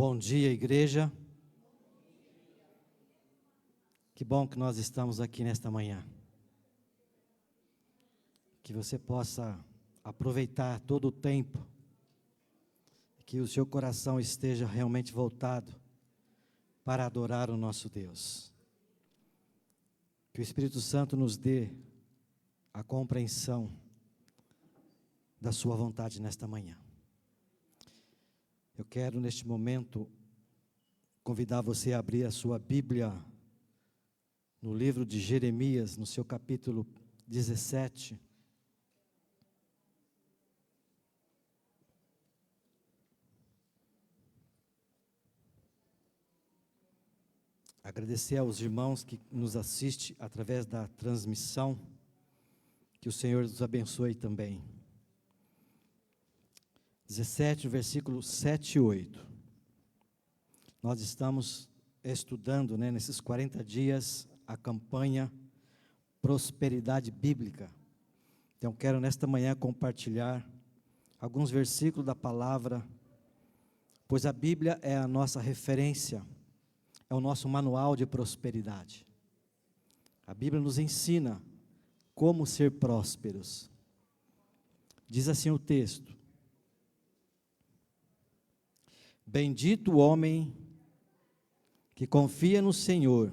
Bom dia, igreja. Que bom que nós estamos aqui nesta manhã. Que você possa aproveitar todo o tempo, que o seu coração esteja realmente voltado para adorar o nosso Deus. Que o Espírito Santo nos dê a compreensão da sua vontade nesta manhã. Eu quero, neste momento, convidar você a abrir a sua Bíblia no livro de Jeremias, no seu capítulo 17. Agradecer aos irmãos que nos assistem através da transmissão, que o Senhor os abençoe também. 17, versículo 7 e 8. Nós estamos estudando, nesses 40 dias, a campanha Prosperidade Bíblica. Então, quero nesta manhã compartilhar alguns versículos da palavra, pois a Bíblia é a nossa referência, é o nosso manual de prosperidade. A Bíblia nos ensina como ser prósperos. Diz assim o texto: Bendito o homem que confia no Senhor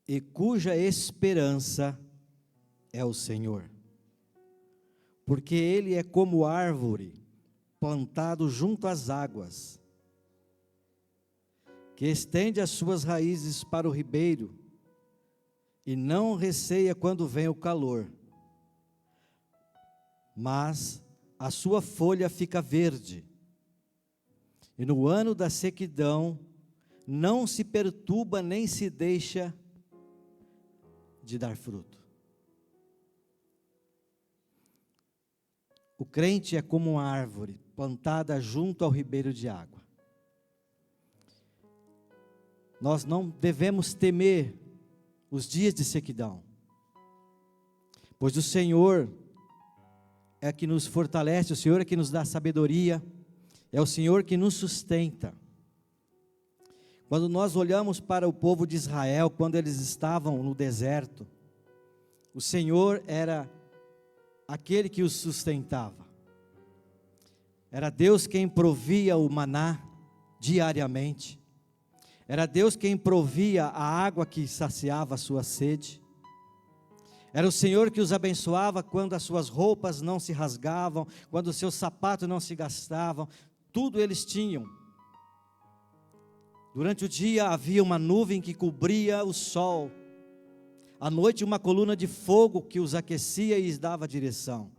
e cuja esperança é o Senhor, porque ele é como árvore plantado junto às águas, que estende as suas raízes para o ribeiro e não receia quando vem o calor, mas a sua folha fica verde, e no ano da sequidão não se perturba nem se deixa de dar fruto. O crente é como uma árvore plantada junto ao ribeiro de água. Nós não devemos temer os dias de sequidão, pois o Senhor é que nos fortalece, o Senhor é que nos dá sabedoria, é o Senhor que nos sustenta. Quando nós olhamos para o povo de Israel, quando eles estavam no deserto, o Senhor era aquele que os sustentava. Era Deus quem provia o maná diariamente. Era Deus quem provia a água que saciava a sua sede. Era o Senhor que os abençoava quando as suas roupas não se rasgavam, quando os seus sapatos não se gastavam. Tudo eles tinham. Durante o dia havia uma nuvem que cobria o sol. À noite uma coluna de fogo que os aquecia e lhes dava direção.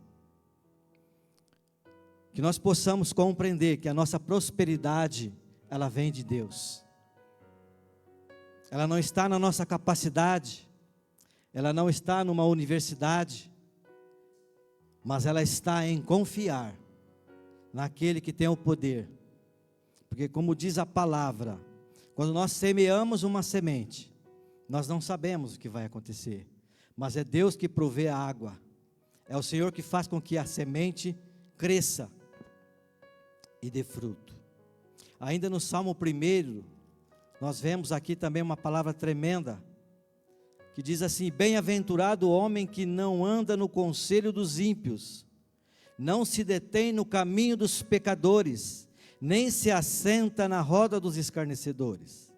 Que nós possamos compreender que a nossa prosperidade, ela vem de Deus. Ela não está na nossa capacidade, ela não está numa universidade, mas ela está em confiar naquele que tem o poder. Porque como diz a palavra, quando nós semeamos uma semente, nós não sabemos o que vai acontecer, mas é Deus que provê a água, é o Senhor que faz com que a semente cresça e dê fruto. Ainda no Salmo 1, nós vemos aqui também uma palavra tremenda, que diz assim: Bem-aventurado o homem que não anda no conselho dos ímpios, não se detém no caminho dos pecadores, nem se assenta na roda dos escarnecedores.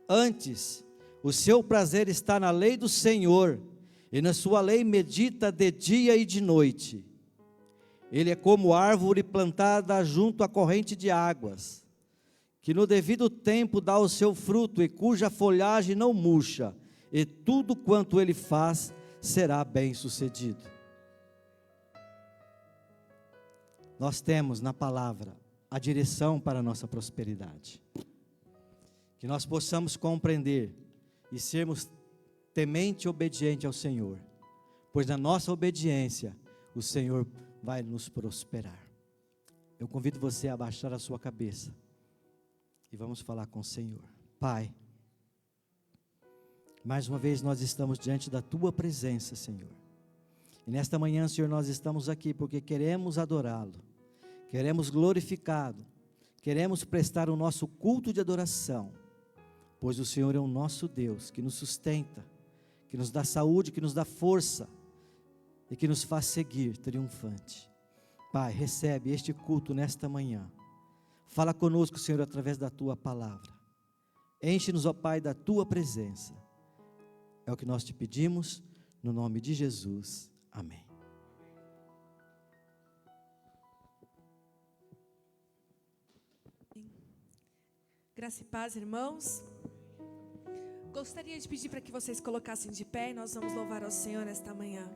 Antes, o seu prazer está na lei do Senhor, e na sua lei medita de dia e de noite. Ele é como árvore plantada junto à corrente de águas, que no devido tempo dá o seu fruto, e cuja folhagem não murcha, e tudo quanto ele faz será bem sucedido. Nós temos na palavra a direção para a nossa prosperidade. Que nós possamos compreender e sermos temente e obediente ao Senhor, pois na nossa obediência o Senhor vai nos prosperar. Eu convido você a abaixar a sua cabeça e vamos falar com o Senhor. Pai, mais uma vez nós estamos diante da Tua presença, Senhor. E nesta manhã, Senhor, nós estamos aqui porque queremos adorá-lo, queremos glorificá-lo, queremos prestar o nosso culto de adoração, pois o Senhor é o nosso Deus, que nos sustenta, que nos dá saúde, que nos dá força, e que nos faz seguir triunfante. Pai, recebe este culto nesta manhã. Fala conosco, Senhor, através da Tua palavra. Enche-nos, ó Pai, da Tua presença. É o que nós te pedimos, no nome de Jesus. Amém. Graça e paz, irmãos. Gostaria de pedir para que vocês colocassem de pé e nós vamos louvar ao Senhor nesta manhã.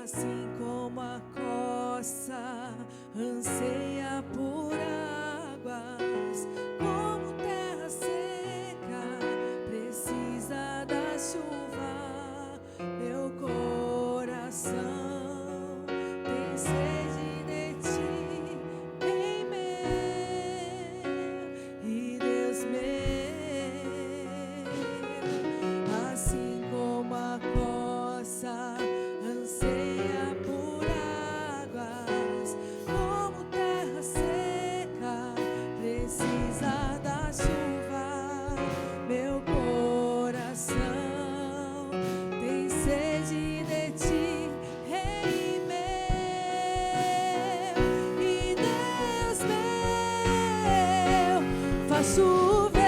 Assim como a coça anseia por águas, como terra seca precisa da chuva, meu coração tem sede de ti, bem meu e Deus meu. Assim como a coça anseia por águas, como terra seca precisa da chuva, meu coração tem sede de ti, Rei meu e Deus meu. Faz chover,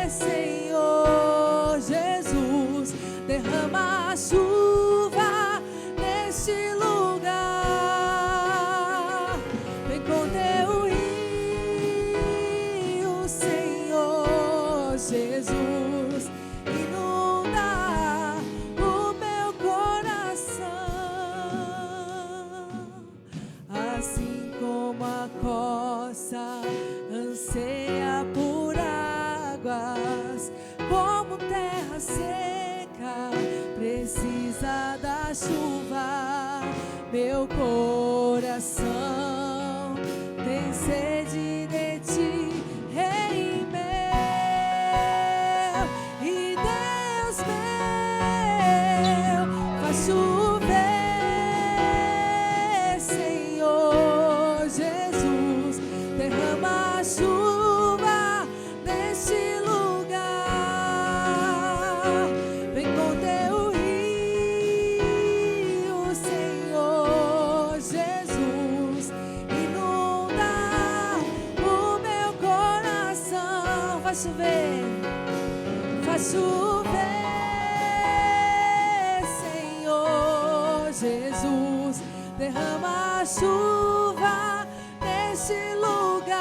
Senhor Jesus, derrama a chuva neste lugar. Vem com teu rio, Senhor Jesus, inunda o meu coração. Assim como a coça anseia por águas, como terra seca precisa da chuva, meu coração tem sede de ti, Rei meu e Deus meu. Faz chover, Senhor Jesus, derrama a chuva neste lugar. Vem com teu rio, Senhor Jesus, inunda o meu coração. Faz chover, faz chover, Senhor Jesus, derrama a chuva neste lugar.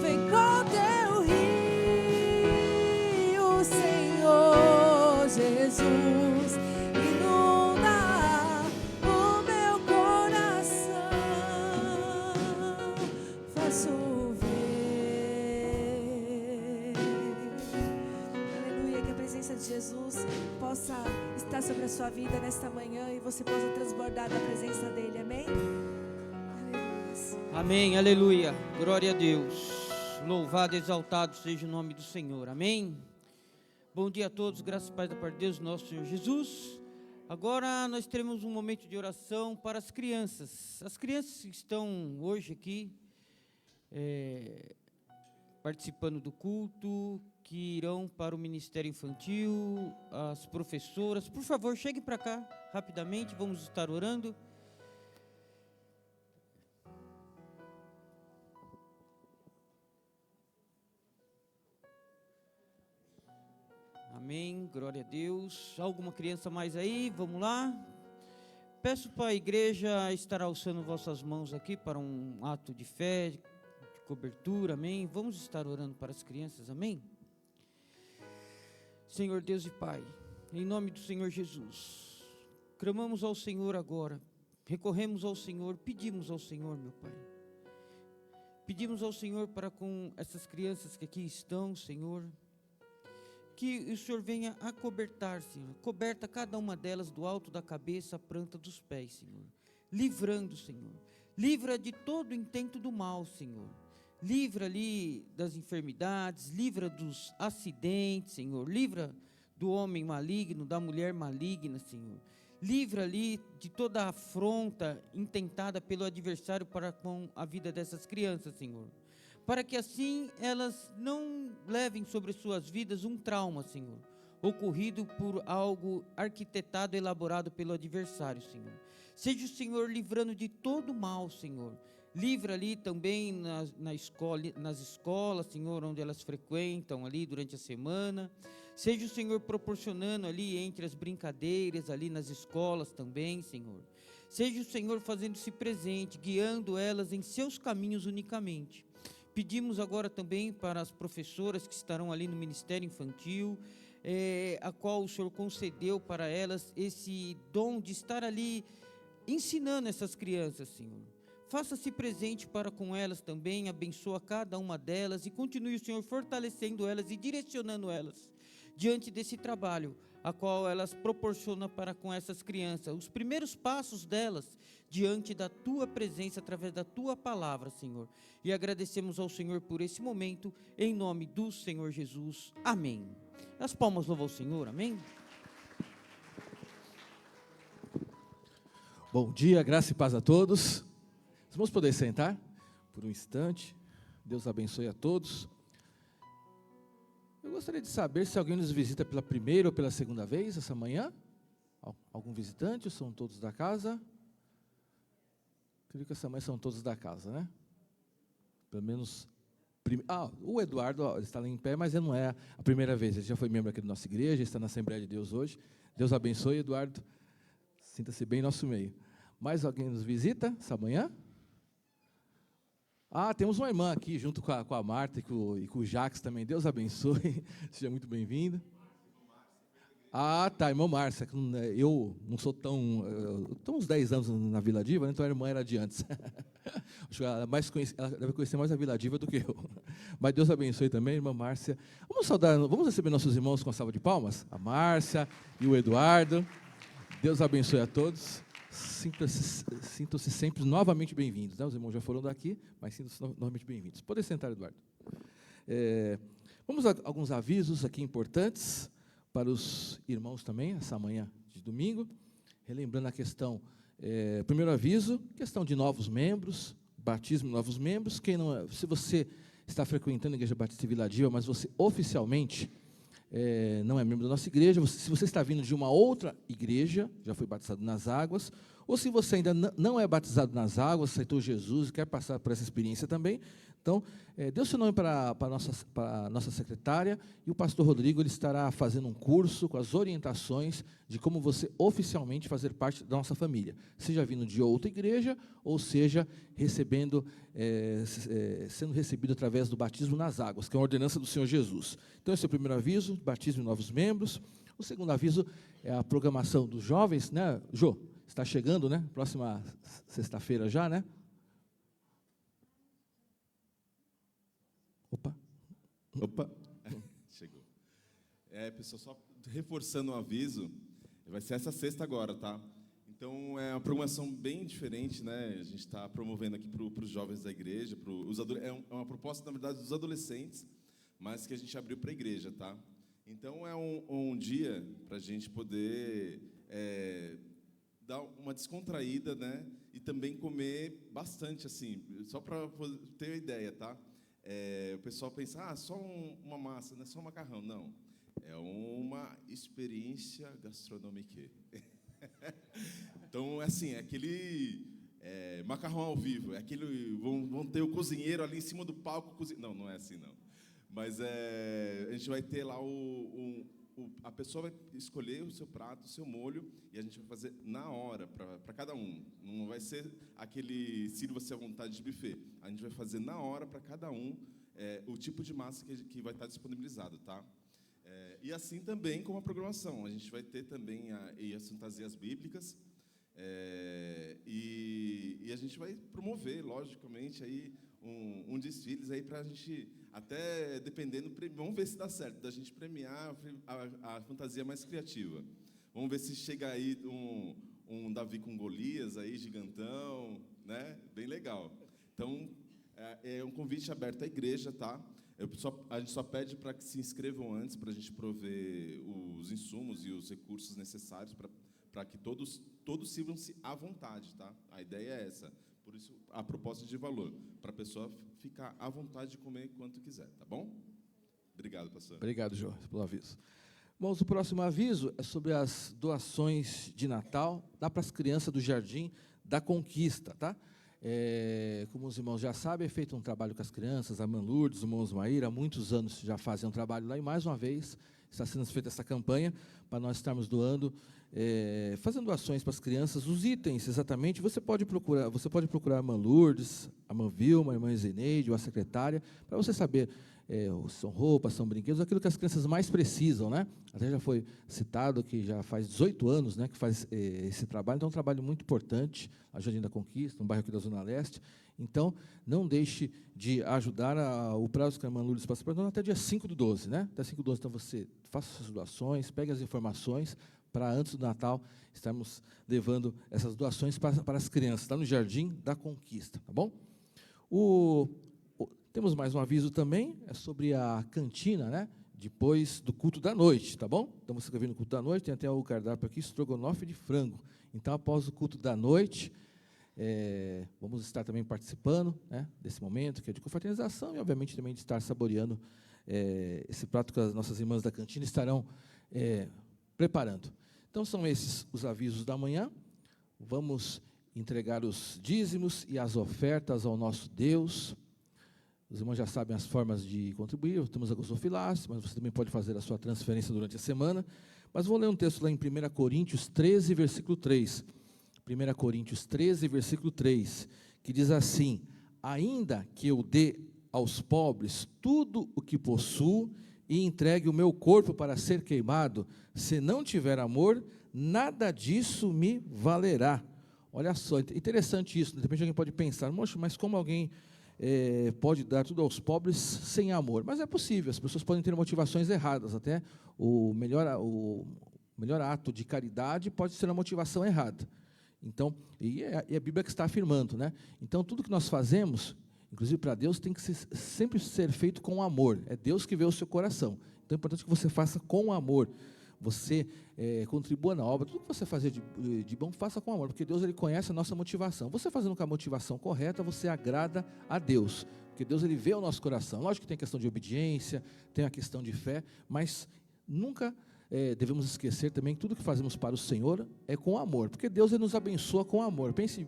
Vem com teu rio, Senhor Jesus, inunda o meu coração. Faz chover. Aleluia, que a presença de Jesus possa estar sobre a sua vida nesta manhã e você possa transbordar da presença dele, amém? Aleluia. Amém, aleluia, glória a Deus, louvado e exaltado seja o nome do Senhor, amém. Bom dia a todos, graças e paz da parte de Deus, nosso Senhor Jesus. Agora nós teremos um momento de oração para as crianças que estão hoje aqui, participando do culto, que irão para o Ministério Infantil, as professoras, por favor, cheguem para cá rapidamente, vamos estar orando. Amém, glória a Deus. Alguma criança mais aí? Vamos lá. Peço para a igreja estar alçando vossas mãos aqui para um ato de fé, de cobertura, amém. Vamos estar orando para as crianças, amém. Senhor Deus e Pai, em nome do Senhor Jesus, clamamos ao Senhor agora, recorremos ao Senhor, pedimos ao Senhor, meu Pai. Pedimos ao Senhor para com essas crianças que aqui estão, Senhor, que o Senhor venha acobertar, Senhor, coberta cada uma delas do alto da cabeça à planta dos pés, Senhor, livrando, Senhor, livra de todo o intento do mal, Senhor, livra ali das enfermidades, livra dos acidentes, Senhor, livra do homem maligno, da mulher maligna, Senhor, livra ali de toda a afronta intentada pelo adversário para com a vida dessas crianças, Senhor, para que assim elas não levem sobre suas vidas um trauma, Senhor, ocorrido por algo arquitetado, elaborado pelo adversário, Senhor. Seja o Senhor livrando de todo mal, Senhor. Livra ali também nas escolas, Senhor, onde elas frequentam ali durante a semana. Seja o Senhor proporcionando ali entre as brincadeiras, ali nas escolas também, Senhor. Seja o Senhor fazendo-se presente, guiando elas em seus caminhos unicamente. Pedimos agora também para as professoras que estarão ali no Ministério Infantil, a qual o Senhor concedeu para elas esse dom de estar ali ensinando essas crianças, Senhor. Faça-se presente para com elas também, abençoa cada uma delas e continue o Senhor fortalecendo elas e direcionando elas diante desse trabalho, a qual elas proporcionam para com essas crianças, os primeiros passos delas diante da Tua presença, através da Tua palavra, Senhor. E agradecemos ao Senhor por esse momento, em nome do Senhor Jesus. Amém. As palmas louvam ao Senhor, amém? Bom dia, graça e paz a todos. Vamos poder sentar por um instante. Deus abençoe a todos. Eu gostaria de saber se alguém nos visita pela primeira ou pela segunda vez essa manhã. Algum visitante ou são todos da casa? Creio que essa manhã são todos da casa, né? Pelo menos... o Eduardo está ali em pé, mas ele não é a primeira vez. Ele já foi membro aqui da nossa igreja, está na Assembleia de Deus hoje. Deus abençoe, Eduardo. Sinta-se bem em nosso meio. Mais alguém nos visita essa manhã? Temos uma irmã aqui, junto com a Marta e com o Jacques também. Deus abençoe. Seja muito bem-vindo. Tá, irmã Márcia. Eu não sou estou uns 10 anos na Vila Diva, né? Então a irmã era de antes. Acho que ela deve conhecer mais a Vila Diva do que eu. Mas Deus abençoe também, irmã Márcia. Vamos receber nossos irmãos com a salva de palmas? A Márcia e o Eduardo. Deus abençoe a todos. Sintam-se sempre novamente bem-vindos, né? Os irmãos já foram daqui, mas sintam-se novamente bem-vindos. Pode sentar, Eduardo. Vamos a alguns avisos aqui importantes para os irmãos também, essa manhã de domingo. Relembrando a questão, primeiro aviso, questão de novos membros, batismo de novos membros. Se você está frequentando a Igreja Batista Vila Diva, mas você oficialmente não é membro da nossa igreja, se você está vindo de uma outra igreja, já foi batizado nas águas, ou se você ainda não é batizado nas águas, aceitou Jesus e quer passar por essa experiência também, então, dê o seu nome para a nossa secretária, e o pastor Rodrigo ele estará fazendo um curso com as orientações de como você oficialmente fazer parte da nossa família, seja vindo de outra igreja, ou seja, sendo recebido através do batismo nas águas, que é uma ordenança do Senhor Jesus. Então, esse é o primeiro aviso, batismo de novos membros. O segundo aviso é a programação dos jovens, né? Jô, está chegando, né? Próxima sexta-feira já, né? Opa, chegou. Pessoal, só reforçando o aviso, vai ser essa sexta agora, tá? Então, é uma programação bem diferente, né? A gente está promovendo aqui para os jovens da igreja, é uma proposta, na verdade, dos adolescentes, mas que a gente abriu para a igreja, tá? Então, é um dia para a gente poder dar uma descontraída, né? E também comer bastante, assim, só para ter uma ideia, tá? O pessoal pensa, só uma massa, não é só macarrão. Não, é uma experiência gastronômica. Então, assim, é aquele macarrão ao vivo, vão ter o cozinheiro ali em cima do palco. Não é assim, não. Mas a gente vai ter lá a pessoa vai escolher o seu prato, o seu molho, e a gente vai fazer na hora, para cada um. Não vai ser aquele sirva-se à vontade de buffet. A gente vai fazer na hora, para cada um, o tipo de massa que vai estar disponibilizado, tá? E assim também com a programação. A gente vai ter também as fantasias bíblicas. E a gente vai promover, logicamente, aí um desfiles aí para a gente, até dependendo, vamos ver se dá certo, da gente premiar a fantasia mais criativa. Vamos ver se chega aí um Davi com Golias aí, gigantão, né? Bem legal. Então, é um convite aberto à igreja, tá? A gente só pede para que se inscrevam antes, para a gente prover os insumos e os recursos necessários para que todos sirvam-se à vontade, tá? A ideia é essa. Por isso, a proposta de valor, para a pessoa ficar à vontade de comer quanto quiser, tá bom? Obrigado, pastor. Obrigado, Jorge, pelo aviso. Bom, o próximo aviso é sobre as doações de Natal, dá para as crianças do Jardim da Conquista, tá? Como os irmãos já sabem, é feito um trabalho com as crianças, a irmã Lourdes, o irmão Osmair, há muitos anos já fazem um trabalho lá, e mais uma vez está sendo feita essa campanha para nós estarmos doando, fazendo doações para as crianças. Os itens, exatamente, você pode procurar a irmã Lourdes, a irmã Vilma, a irmã Zeneide, ou a secretária, para você saber, são roupas, são brinquedos, aquilo que as crianças mais precisam, né? Até já foi citado que já faz 18 anos, né, que faz esse trabalho, então é um trabalho muito importante, a Jardim da Conquista, um bairro aqui da Zona Leste. Então, não deixe de ajudar. O prazo que a irmã Lourdes passa para nós até dia 5/12, né? Até 5/12, então você faça suas doações, pegue as informações, para antes do Natal estarmos levando essas doações para as crianças, está no Jardim da Conquista, tá bom? Temos mais um aviso também, é sobre a cantina, né? Depois do culto da noite, tá bom? Então, você que vir no culto da noite, tem até o cardápio aqui, estrogonofe de frango. Então, após o culto da noite, vamos estar também participando, né, desse momento, que é de confraternização, e, obviamente, também de estar saboreando esse prato que as nossas irmãs da cantina estarão preparando. Então, são esses os avisos da manhã. Vamos entregar os dízimos e as ofertas ao nosso Deus. Os irmãos já sabem as formas de contribuir, temos a gasofilácio, mas você também pode fazer a sua transferência durante a semana. Mas vou ler um texto lá em 1 Coríntios 13, versículo 3. 1 Coríntios 13, versículo 3, que diz assim: ainda que eu dê aos pobres tudo o que possuo e entregue o meu corpo para ser queimado, se não tiver amor, nada disso me valerá. Olha só, interessante isso, de repente alguém pode pensar, moço, mas como alguém pode dar tudo aos pobres sem amor? Mas é possível, as pessoas podem ter motivações erradas, até o melhor ato de caridade pode ser uma motivação errada. Então, e a Bíblia que está afirmando, né? Então, tudo que nós fazemos, inclusive para Deus, tem que sempre ser feito com amor. É Deus que vê o seu coração. Então, é importante que você faça com amor. Você contribua na obra. Tudo que você fazer de bom, faça com amor, porque Deus, ele conhece a nossa motivação. Você fazendo com a motivação correta, você agrada a Deus, porque Deus, ele vê o nosso coração. Lógico que tem a questão de obediência, tem a questão de fé, mas nunca devemos esquecer também que tudo que fazemos para o Senhor é com amor, porque Deus, ele nos abençoa com amor. Pense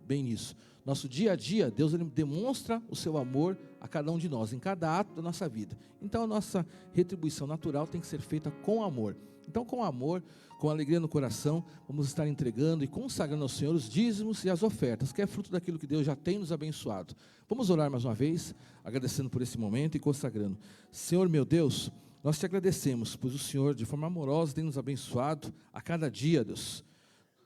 bem nisso. Nosso dia a dia, Deus, ele demonstra o seu amor a cada um de nós, em cada ato da nossa vida. Então, a nossa retribuição natural tem que ser feita com amor. Então, com amor, com alegria no coração, vamos estar entregando e consagrando ao Senhor os dízimos e as ofertas, que é fruto daquilo que Deus já tem nos abençoado. Vamos orar mais uma vez, agradecendo por esse momento e consagrando. Senhor, meu Deus, nós te agradecemos, pois o Senhor, de forma amorosa, tem nos abençoado a cada dia, Deus.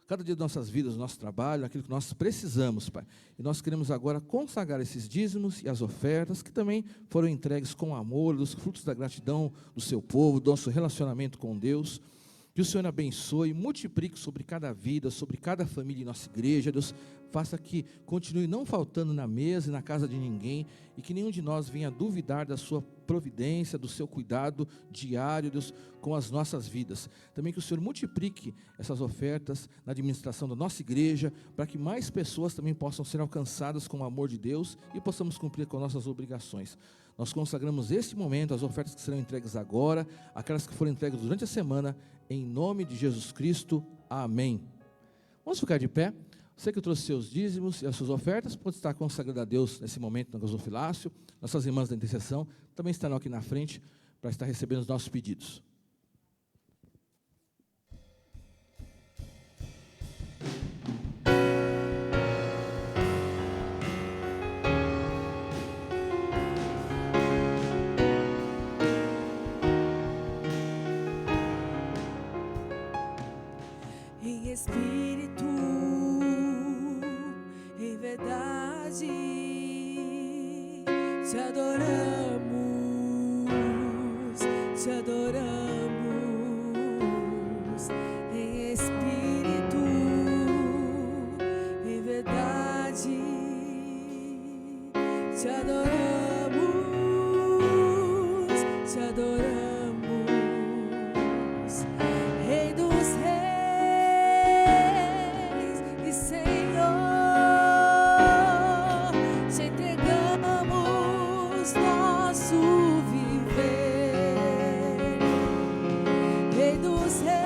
Cada dia de nossas vidas, do nosso trabalho, aquilo que nós precisamos, Pai. E nós queremos agora consagrar esses dízimos e as ofertas, que também foram entregues com amor, dos frutos da gratidão do seu povo, do nosso relacionamento com Deus. Que o Senhor abençoe, multiplique sobre cada vida, sobre cada família em nossa igreja, Deus. Faça que continue não faltando na mesa e na casa de ninguém, e que nenhum de nós venha duvidar da sua providência, do seu cuidado diário, Deus, com as nossas vidas. Também que o Senhor multiplique essas ofertas na administração da nossa igreja, para que mais pessoas também possam ser alcançadas com o amor de Deus e possamos cumprir com nossas obrigações. Nós consagramos este momento, as ofertas que serão entregues agora, aquelas que foram entregues durante a semana, em nome de Jesus Cristo. Amém. Vamos ficar de pé. Você que trouxe seus dízimos e as suas ofertas, pode estar consagrando a Deus nesse momento no gasofilácio. Nossas irmãs da intercessão também estarão aqui na frente para estar recebendo os nossos pedidos. Em espírito te adoramos, te adoramos em espírito, em verdade, te adoramos, te adoramos, Rei dos reis e Senhor, te entregamos nosso viver, Rei dos reis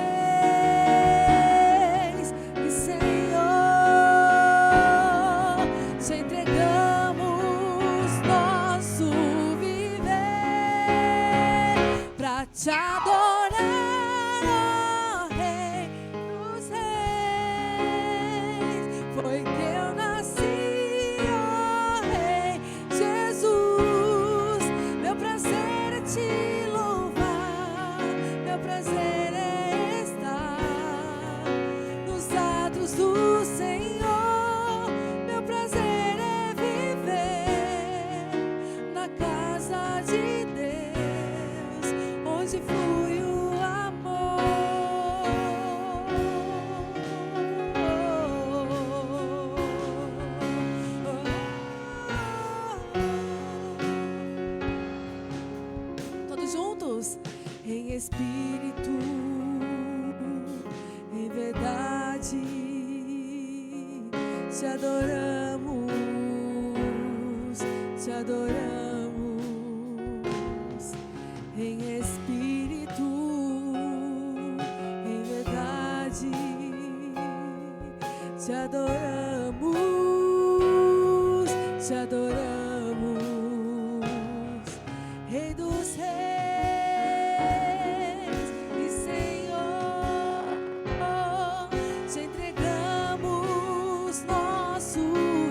e Senhor, te entregamos nosso viver pra te adorar, ó Rei dos reis. Foi que eu nasci, ó Rei Jesus. Meu prazer é te louvar, meu prazer é estar nos atos do Senhor. Meu prazer é viver na casa de Deus, onde flui o amor. Todos juntos, em espírito, em verdade, te adoramos, te adoramos, em espírito, em verdade, te adoramos, te adoramos, Rei dos reis e Senhor, te entregamos nosso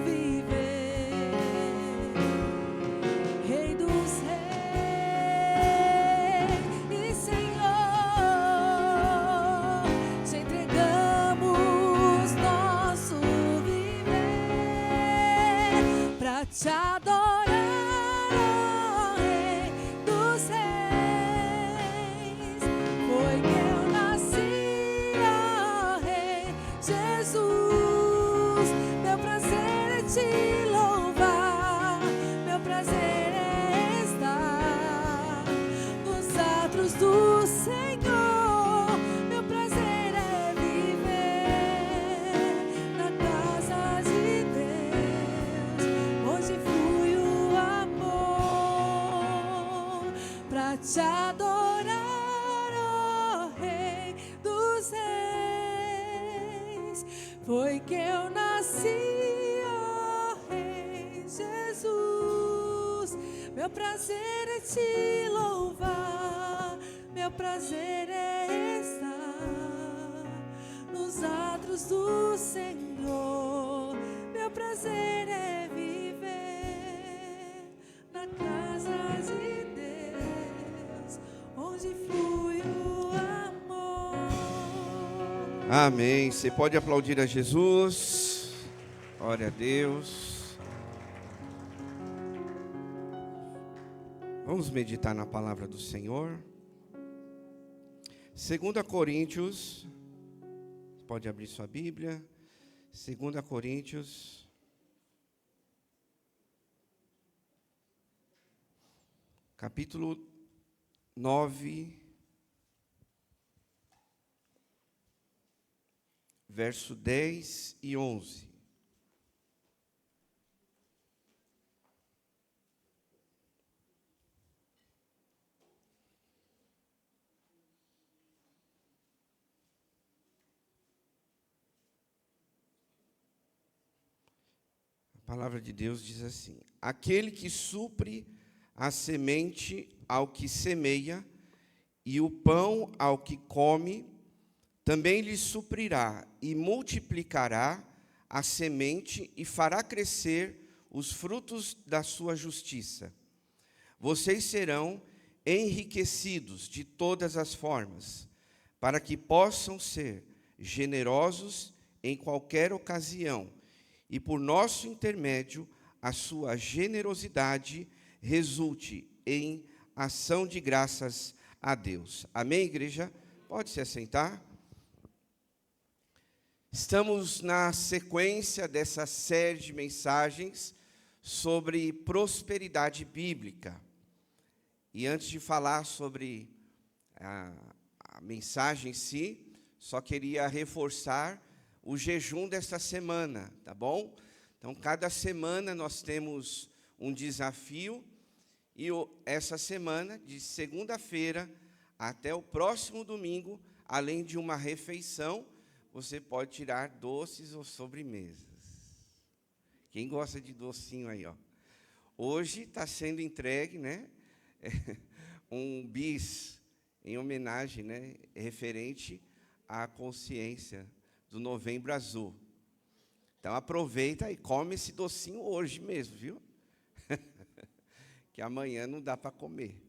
viver, Rei dos reis e Senhor, te entregamos nosso viver pra te adorar, ó Rei dos reis. Foi que eu nasci, ó Rei Jesus. Meu prazer é te louvar, meu prazer é estar nos atos do Senhor. Meu prazer é viver na casa de Deus, onde flui o amor, pra te adorar, ó Rei dos reis. Foi que eu nasci, ó Rei Jesus. Meu prazer é te louvar, meu prazer é estar nos atos do Senhor. Meu prazer é viver na casa de Deus, onde flui o amor. Amém. Você pode aplaudir a Jesus. Glória a Deus. Vamos meditar na palavra do Senhor. 2 Coríntios, pode abrir sua Bíblia. 2 Coríntios, capítulo 9, verso 10 e 11. A palavra de Deus diz assim: aquele que supre a semente ao que semeia e o pão ao que come, também lhe suprirá e multiplicará a semente e fará crescer os frutos da sua justiça. Vocês serão enriquecidos de todas as formas, para que possam ser generosos em qualquer ocasião, e por nosso intermédio a sua generosidade resulte em ação de graças a Deus. Amém, igreja? Pode se assentar. Estamos na sequência dessa série de mensagens sobre prosperidade bíblica. E antes de falar sobre a mensagem em si, só queria reforçar o jejum desta semana, tá bom? Então, cada semana nós temos um desafio, e essa semana, de segunda-feira até o próximo domingo, além de uma refeição, você pode tirar doces ou sobremesas. Quem gosta de docinho aí, ó? Hoje está sendo entregue, né, um bis em homenagem, né, referente à consciência do Novembro Azul. Então, aproveita e come esse docinho hoje mesmo, viu? Que amanhã não dá para comer.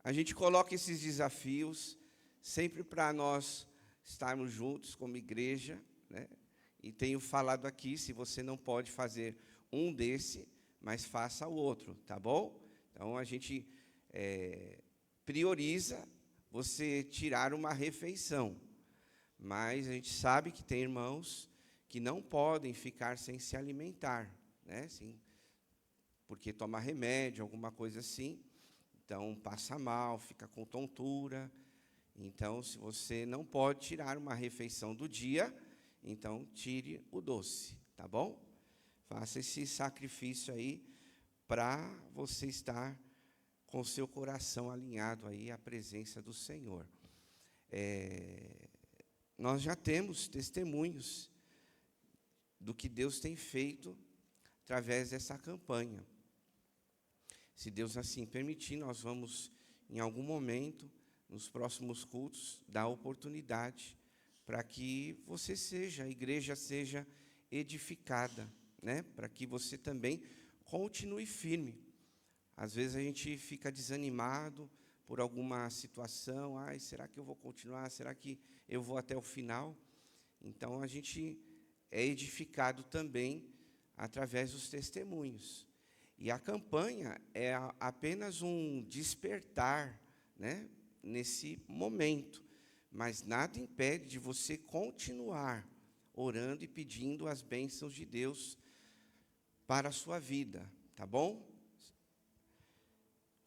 A gente coloca esses desafios sempre para nós estarmos juntos como igreja, né? E tenho falado aqui, se você não pode fazer um desse, mas faça o outro, tá bom? Então, a gente prioriza você tirar uma refeição. Mas a gente sabe que tem irmãos que não podem ficar sem se alimentar, né? Assim, porque toma remédio, alguma coisa assim, então passa mal, fica com tontura. Então, se você não pode tirar uma refeição do dia, então tire o doce, tá bom? Faça esse sacrifício aí para você estar com o seu coração alinhado aí à presença do Senhor. Nós já temos testemunhos do que Deus tem feito através dessa campanha. Se Deus assim permitir, nós vamos, em algum momento, nos próximos cultos, dar oportunidade para que você seja, a igreja seja edificada, né? Para que você também continue firme. Às vezes a gente fica desanimado por alguma situação. Ai, será que eu vou continuar? Será que eu vou até o final? Então, a gente é edificado também através dos testemunhos. E a campanha é apenas um despertar, né, nesse momento. Mas nada impede de você continuar orando e pedindo as bênçãos de Deus para a sua vida, tá bom?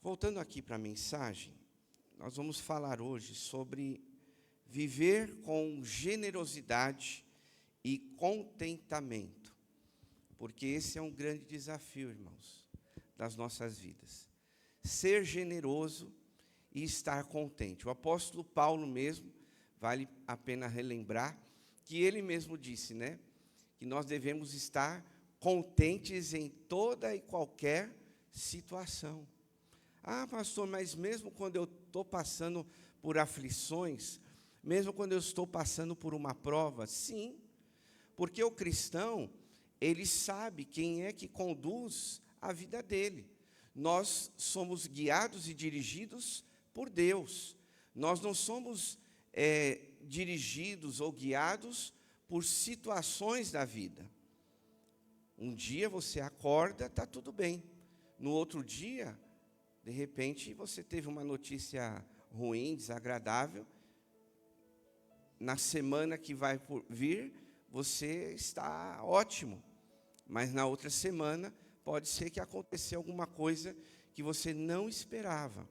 Voltando aqui para a mensagem, nós vamos falar hoje sobre viver com generosidade e contentamento, porque esse é um grande desafio, irmãos, das nossas vidas. Ser generoso e estar contente. O apóstolo Paulo mesmo, vale a pena relembrar, que ele mesmo disse, né, que nós devemos estar contentes em toda e qualquer situação. Ah, pastor, mas mesmo quando eu estou passando por aflições, mesmo quando eu estou passando por uma prova, sim, porque o cristão, ele sabe quem é que conduz a vida dele. Nós somos guiados e dirigidos por Deus. Nós não somos dirigidos ou guiados por situações da vida. Um dia você acorda, está tudo bem. No outro dia, de repente, você teve uma notícia ruim, desagradável. Na semana que vai vir, você está ótimo. Mas na outra semana, pode ser que aconteceu alguma coisa que você não esperava.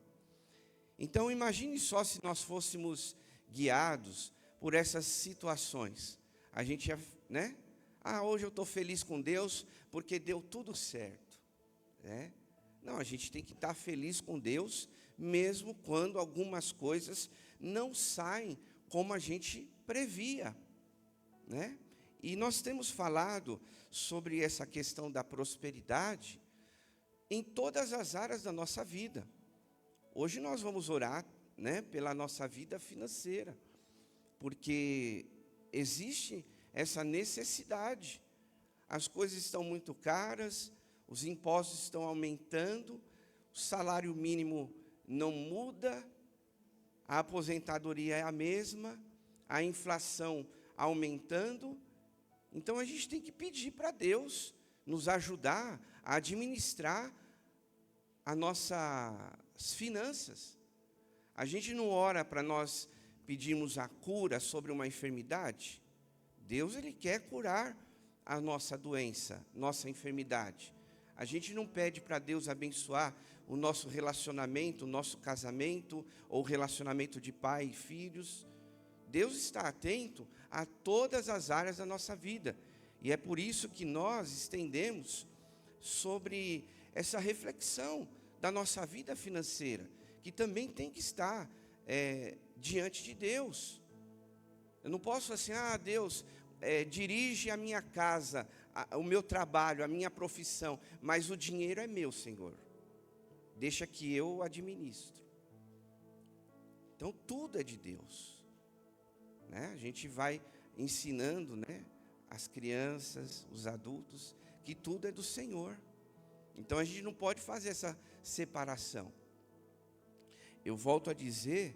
Então, imagine só se nós fôssemos guiados por essas situações. A gente ia, né? Ah, hoje eu estou feliz com Deus porque deu tudo certo, né? Não, a gente tem que estar feliz com Deus, mesmo quando algumas coisas não saem como a gente previa, né? E nós temos falado sobre essa questão da prosperidade em todas as áreas da nossa vida. Hoje nós vamos orar, né, pela nossa vida financeira, porque existe essa necessidade. As coisas estão muito caras, os impostos estão aumentando, o salário mínimo não muda, a aposentadoria é a mesma, a inflação aumentando. Então, a gente tem que pedir para Deus nos ajudar a administrar as nossas finanças. A gente não ora para nós pedirmos a cura sobre uma enfermidade. Deus, Ele quer curar a nossa doença, nossa enfermidade. A gente não pede para Deus abençoar o nosso relacionamento, o nosso casamento, ou relacionamento de pai e filhos. Deus está atento a todas as áreas da nossa vida. E é por isso que nós estendemos sobre essa reflexão da nossa vida financeira, que também tem que estar diante de Deus. Eu não posso assim, Deus, dirige a minha casa, o meu trabalho, a minha profissão, mas o dinheiro é meu, Senhor. Deixa que eu administro. Então, tudo é de Deus. Né? A gente vai ensinando, né, as crianças, os adultos, que tudo é do Senhor. Então, a gente não pode fazer essa separação. Eu volto a dizer,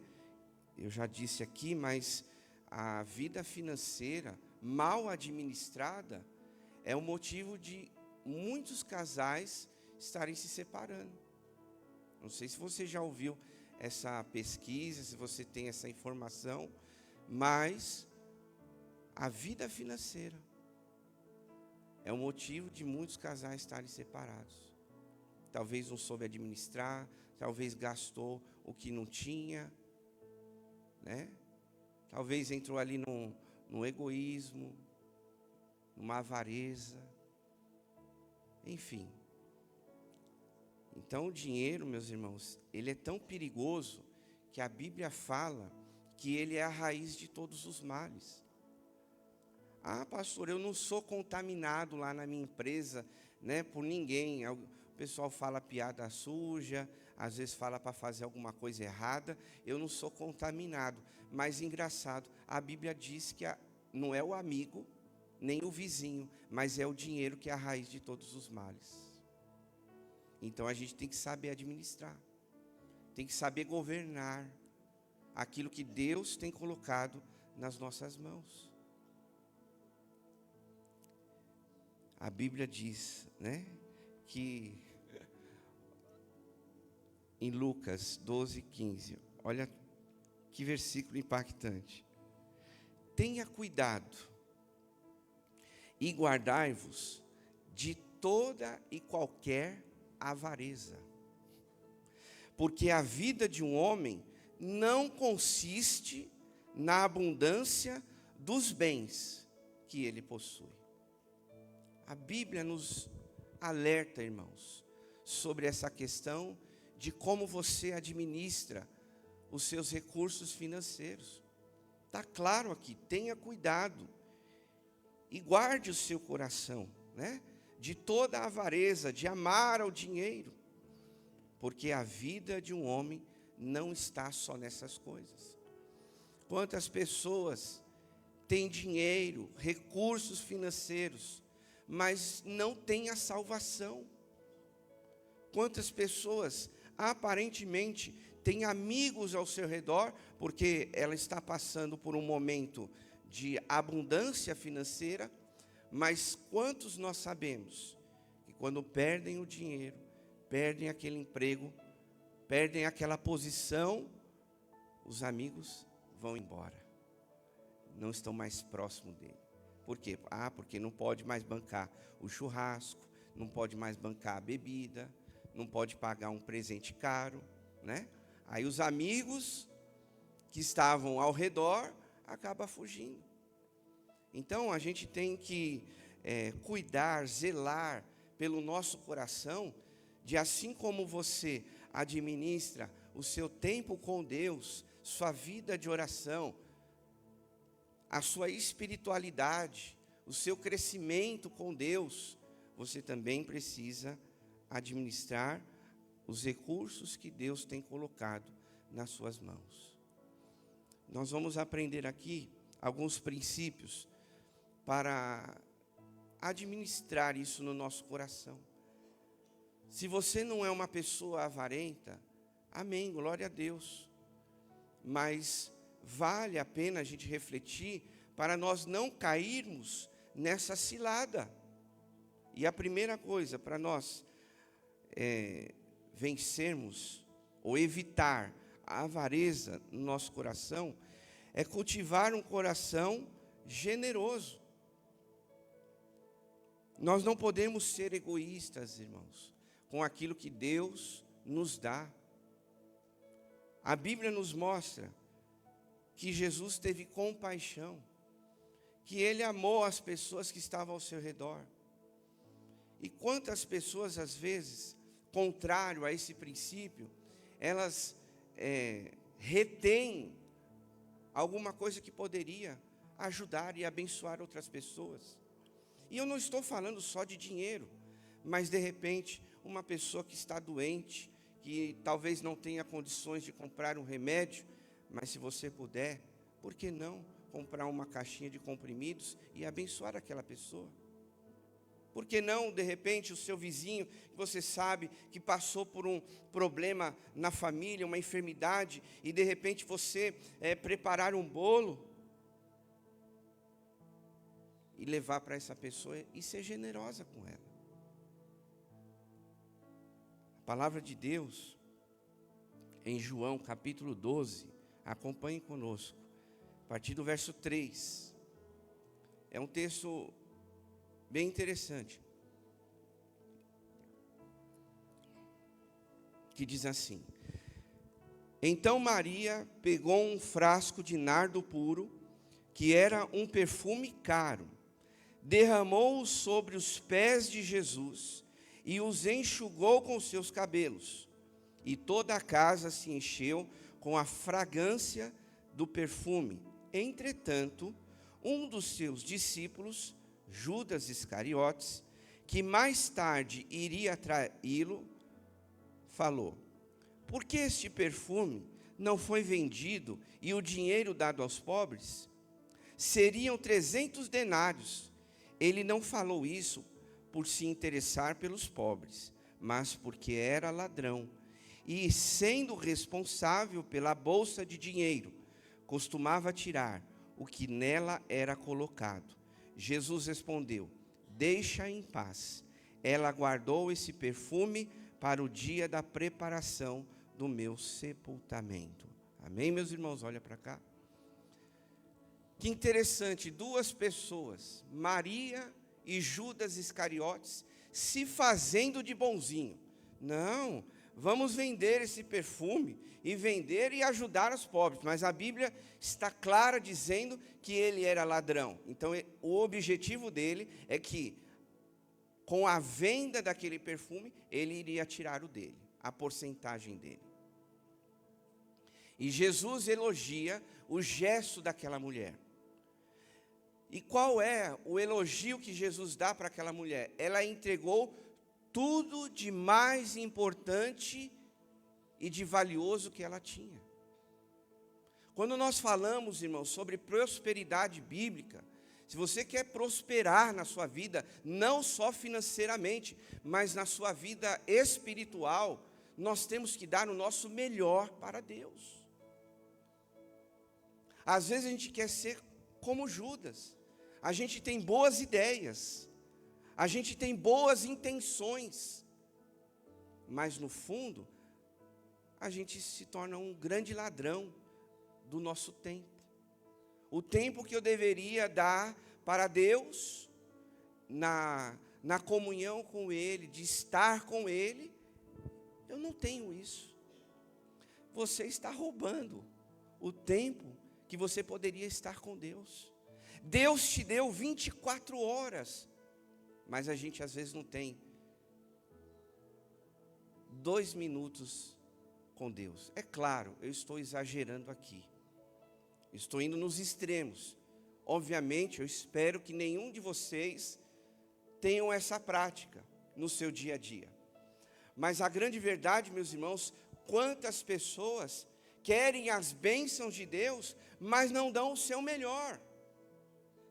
eu já disse aqui, mas a vida financeira mal administrada é o motivo de muitos casais estarem se separando. Não sei se você já ouviu essa pesquisa, se você tem essa informação, mas a vida financeira é o motivo de muitos casais estarem separados. Talvez não soube administrar, talvez gastou o que não tinha, né? Talvez entrou ali no egoísmo, numa avareza, enfim. Então o dinheiro, meus irmãos, ele é tão perigoso que a Bíblia fala que ele é a raiz de todos os males. Pastor, eu não sou contaminado lá na minha empresa, né, por ninguém. O pessoal fala piada suja, às vezes fala para fazer alguma coisa errada. Eu não sou contaminado. Mas engraçado, a Bíblia diz que não é o amigo, nem o vizinho, mas é o dinheiro que é a raiz de todos os males. Então a gente tem que saber administrar, tem que saber governar aquilo que Deus tem colocado nas nossas mãos. A Bíblia diz, né, que em Lucas 12:15, olha que versículo impactante. Tenha cuidado e guardai-vos de toda e qualquer avareza, porque a vida de um homem não consiste na abundância dos bens que ele possui. A Bíblia nos alerta, irmãos, sobre essa questão de como você administra os seus recursos financeiros. Está claro aqui, tenha cuidado e guarde o seu coração, né, de toda a avareza, de amar ao dinheiro, porque a vida de um homem não está só nessas coisas. Quantas pessoas têm dinheiro, recursos financeiros, mas não têm a salvação? Quantas pessoas aparentemente têm amigos ao seu redor, porque ela está passando por um momento de abundância financeira, mas quantos nós sabemos que quando perdem o dinheiro, perdem aquele emprego, perdem aquela posição, os amigos vão embora, não estão mais próximos dele. Por quê? Porque não pode mais bancar o churrasco, não pode mais bancar a bebida, não pode pagar um presente caro, né? Aí os amigos que estavam ao redor acabam fugindo. Então a gente tem que cuidar, zelar pelo nosso coração, de assim como você administra o seu tempo com Deus, sua vida de oração, a sua espiritualidade, o seu crescimento com Deus, você também precisa administrar os recursos que Deus tem colocado nas suas mãos. Nós vamos aprender aqui alguns princípios para administrar isso no nosso coração. Se você não é uma pessoa avarenta, amém, glória a Deus. Mas vale a pena a gente refletir para nós não cairmos nessa cilada E a primeira coisa para nós vencermos ou evitar a avareza no nosso coração é cultivar um coração generoso. Nós não podemos ser egoístas, irmãos, com aquilo que Deus nos dá. A Bíblia nos mostra que Jesus teve compaixão, que Ele amou as pessoas que estavam ao seu redor. E quantas pessoas, às vezes, contrário a esse princípio, elas retêm alguma coisa que poderia ajudar e abençoar outras pessoas. E eu não estou falando só de dinheiro, mas de repente, uma pessoa que está doente, que talvez não tenha condições de comprar um remédio, mas se você puder, por que não comprar uma caixinha de comprimidos e abençoar aquela pessoa? Por que não, de repente, o seu vizinho, que você sabe que passou por um problema na família, uma enfermidade, e de repente você preparar um bolo e levar para essa pessoa e ser generosa com ela. A palavra de Deus, em João capítulo 12, acompanhe conosco, a partir do verso 3. É um texto bem interessante, que diz assim: Então Maria pegou um frasco de nardo puro, que era um perfume caro, derramou-o sobre os pés de Jesus e os enxugou com seus cabelos. E toda a casa se encheu com a fragrância do perfume. Entretanto, um dos seus discípulos, Judas Iscariotes, que mais tarde iria traí-lo, falou: Por que este perfume não foi vendido e o dinheiro dado aos pobres? Seriam 300 denários. Ele não falou isso por se interessar pelos pobres, mas porque era ladrão, e sendo responsável pela bolsa de dinheiro, costumava tirar o que nela era colocado. Jesus respondeu: Deixa em paz. Ela guardou esse perfume para o dia da preparação do meu sepultamento. Amém, meus irmãos? Olha para cá. Que interessante, duas pessoas, Maria e Judas Iscariotes, se fazendo de bonzinho. Não, vamos vender esse perfume e vender e ajudar os pobres. Mas a Bíblia está clara dizendo que ele era ladrão. Então, o objetivo dele é que, com a venda daquele perfume, ele iria tirar o dele, a porcentagem dele. E Jesus elogia o gesto daquela mulher. E qual é o elogio que Jesus dá para aquela mulher? Ela entregou tudo de mais importante e de valioso que ela tinha. Quando nós falamos, irmãos, sobre prosperidade bíblica, se você quer prosperar na sua vida, não só financeiramente, mas na sua vida espiritual, nós temos que dar o nosso melhor para Deus. Às vezes a gente quer ser como Judas. A gente tem boas ideias, a gente tem boas intenções, mas no fundo, a gente se torna um grande ladrão do nosso tempo. O tempo que eu deveria dar para Deus, na comunhão com Ele, de estar com Ele, eu não tenho isso. Você está roubando o tempo que você poderia estar com Deus. Deus te deu 24 horas, mas a gente às vezes não tem 2 minutos com Deus. É claro, eu estou exagerando aqui, estou indo nos extremos. Obviamente, eu espero que nenhum de vocês tenham essa prática no seu dia a dia. Mas a grande verdade, meus irmãos, quantas pessoas querem as bênçãos de Deus, mas não dão o seu melhor.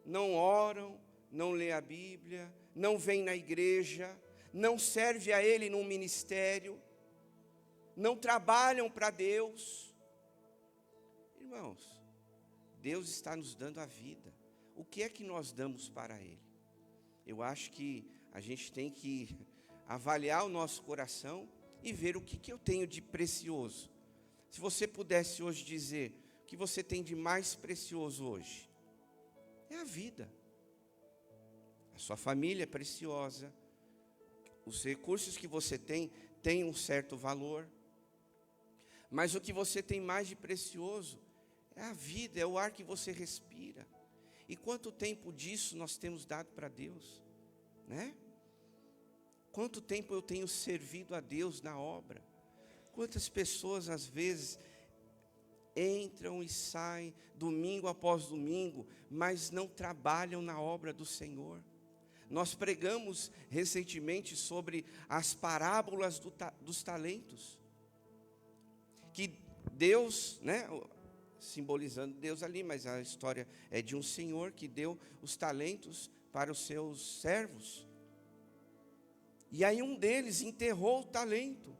Não oram, não lê a Bíblia, não vêm na igreja, não serve a Ele num ministério, não trabalham para Deus. Irmãos, Deus está nos dando a vida. O que é que nós damos para Ele? Eu acho que A gente tem que avaliar o nosso coração e ver o que eu tenho de precioso. Se você pudesse hoje dizer o que você tem de mais precioso hoje, é a vida. A sua família é preciosa. Os recursos que você tem têm um certo valor. Mas o que você tem mais de precioso é a vida, é o ar que você respira. E quanto tempo disso nós temos dado para Deus, né? Quanto tempo eu tenho servido a Deus na obra? Quantas pessoas às vezes entram e saem domingo após domingo, mas não trabalham na obra do Senhor? Nós pregamos recentemente sobre as parábolas dos talentos, que Deus, né, simbolizando Deus ali, mas a história é de um senhor que deu os talentos para os seus servos. E aí um deles enterrou o talento.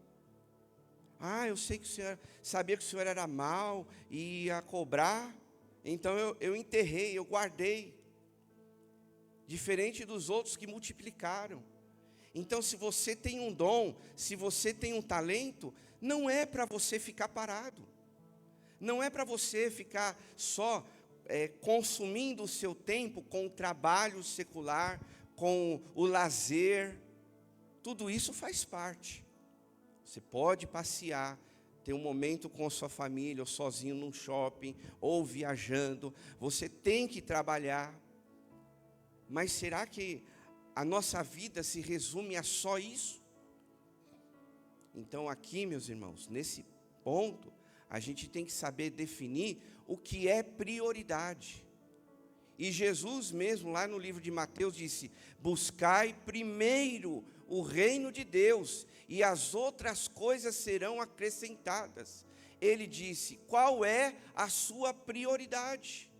Eu sei que o senhor sabia que o senhor era mau e ia cobrar, então eu enterrei, eu guardei. Diferente dos outros que multiplicaram. Então, se você tem um dom, se você tem um talento, não é para você ficar parado. Não é para você ficar só consumindo o seu tempo com o trabalho secular, com o lazer. Tudo isso faz parte. Você pode passear, ter um momento com a sua família, ou sozinho num shopping, ou viajando. Você tem que trabalhar. Mas será que a nossa vida se resume a só isso? Então aqui, meus irmãos, nesse ponto, a gente tem que saber definir o que é prioridade. E Jesus mesmo, lá no livro de Mateus, disse: buscai primeiro o reino de Deus, e as outras coisas serão acrescentadas. Ele disse: qual é a sua prioridade?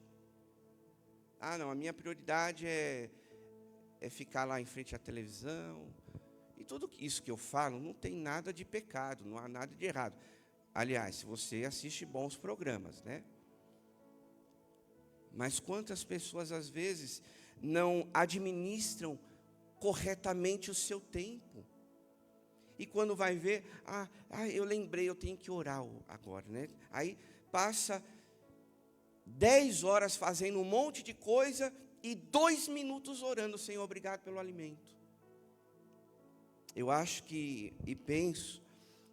Não, a minha prioridade é ficar lá em frente à televisão. E tudo isso que eu falo não tem nada de pecado, não há nada de errado. Aliás, se você assiste bons programas, né? Mas quantas pessoas às vezes não administram corretamente o seu tempo? E quando vai ver, eu lembrei, eu tenho que orar agora, né? Aí passa 10 horas fazendo um monte de coisa e 2 minutos orando: Senhor, obrigado pelo alimento. Eu acho e penso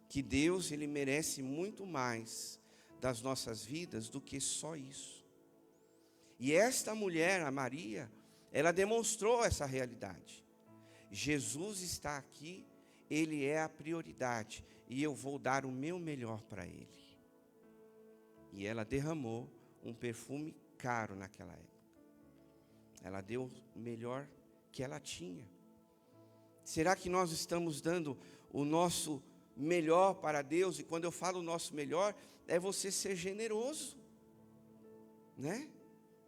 que Deus, Ele merece muito mais das nossas vidas do que só isso. E esta mulher, a Maria, ela demonstrou essa realidade. Jesus está aqui, Ele é a prioridade, e eu vou dar o meu melhor para Ele. E ela derramou um perfume caro naquela época. Ela deu o melhor que ela tinha. Será que nós estamos dando o nosso melhor para Deus? E quando eu falo o nosso melhor, é você ser generoso, né?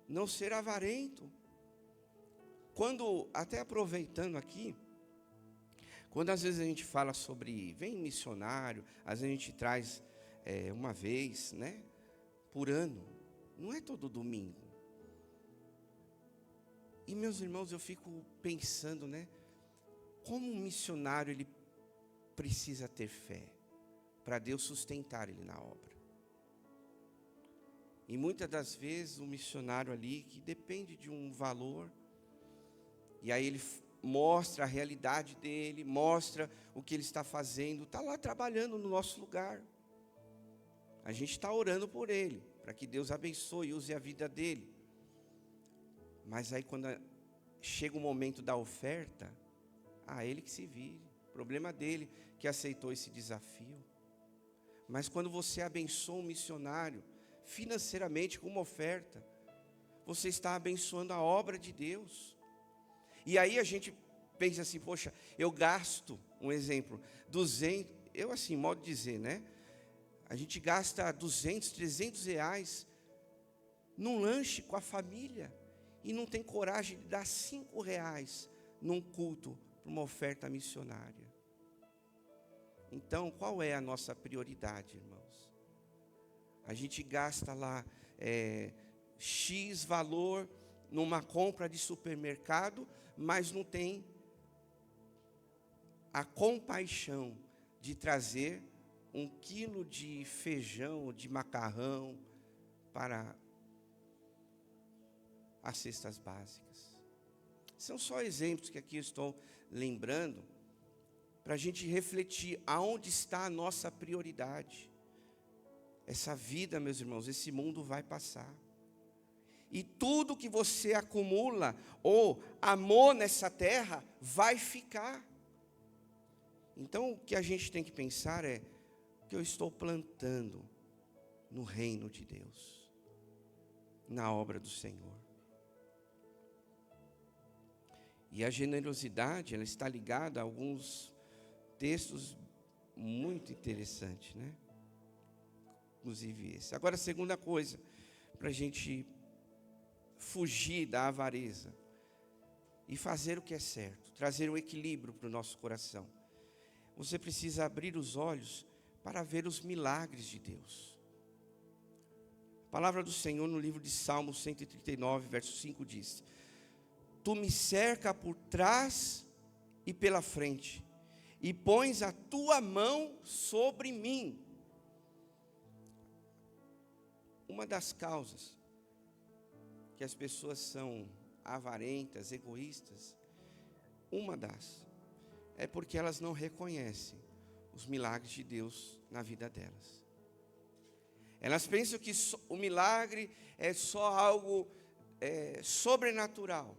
Não ser avarento. Até aproveitando aqui, quando às vezes a gente fala sobre, vem missionário, às vezes a gente traz uma vez, né, por ano. Não é todo domingo. E meus irmãos, eu fico pensando, né, como um missionário ele precisa ter fé para Deus sustentar ele na obra. E muitas das vezes o missionário ali que depende de um valor, e aí ele mostra a realidade dele, mostra o que ele está fazendo, está lá trabalhando no nosso lugar. A gente está orando por ele, para que Deus abençoe e use a vida dele. Mas aí quando chega o momento da oferta, ele que se vire. Problema dele que aceitou esse desafio. Mas quando você abençoa um missionário financeiramente com uma oferta, você está abençoando a obra de Deus. E aí a gente pensa assim: poxa, eu gasto, um exemplo, 200, eu assim, modo de dizer, né? A gente gasta 200, 300 reais num lanche com a família e não tem coragem de dar 5 reais num culto para uma oferta missionária. Então, qual é a nossa prioridade, irmãos? A gente gasta lá X valor numa compra de supermercado, mas não tem a compaixão de trazer 1 quilo de feijão, de macarrão para as cestas básicas. São só exemplos que aqui eu estou lembrando para a gente refletir aonde está a nossa prioridade. Essa vida, meus irmãos, esse mundo vai passar. E tudo que você acumula ou amou nessa terra vai ficar. Então, o que a gente tem que pensar é o que eu estou plantando no reino de Deus, na obra do Senhor. E a generosidade, ela está ligada a alguns textos muito interessantes, né? Inclusive esse. Agora, a segunda coisa, para a gente fugir da avareza e fazer o que é certo, trazer um equilíbrio para o nosso coração. Você precisa abrir os olhos para ver os milagres de Deus. A palavra do Senhor no livro de Salmos 139, verso 5 diz: Tu me cerca por trás e pela frente, e pões a tua mão sobre mim. Uma das causas que as pessoas são avarentas, egoístas, é porque elas não reconhecem os milagres de Deus na vida delas. Elas pensam que o milagre é só algo sobrenatural.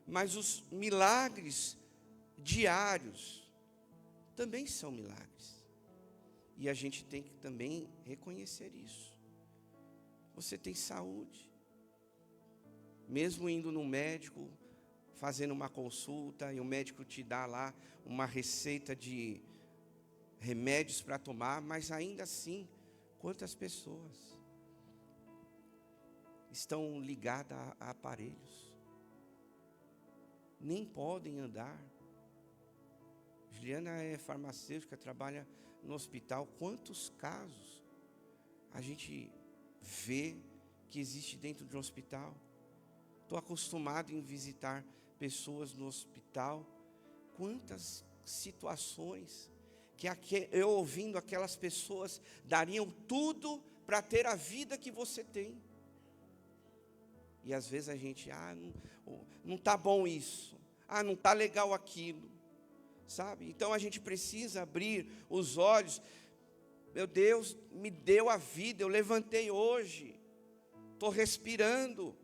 Mas os milagres diários também são milagres. E a gente tem que também reconhecer isso. Você tem saúde. Mesmo indo no médico, fazendo uma consulta, e o médico te dá lá uma receita de remédios para tomar, mas ainda assim, quantas pessoas estão ligadas a aparelhos? Nem podem andar. Juliana é farmacêutica, trabalha no hospital. Quantos casos a gente vê que existe dentro de um hospital? Estou acostumado em visitar pessoas no hospital. Quantas situações que eu tá aquelas pessoas dariam tudo para ter a vida que você tem. E às vezes a gente, não está bom isso, não está legal aquilo, sabe? Então a gente precisa abrir os olhos. Meu Deus, me deu a vida, eu levantei hoje, estou respirando,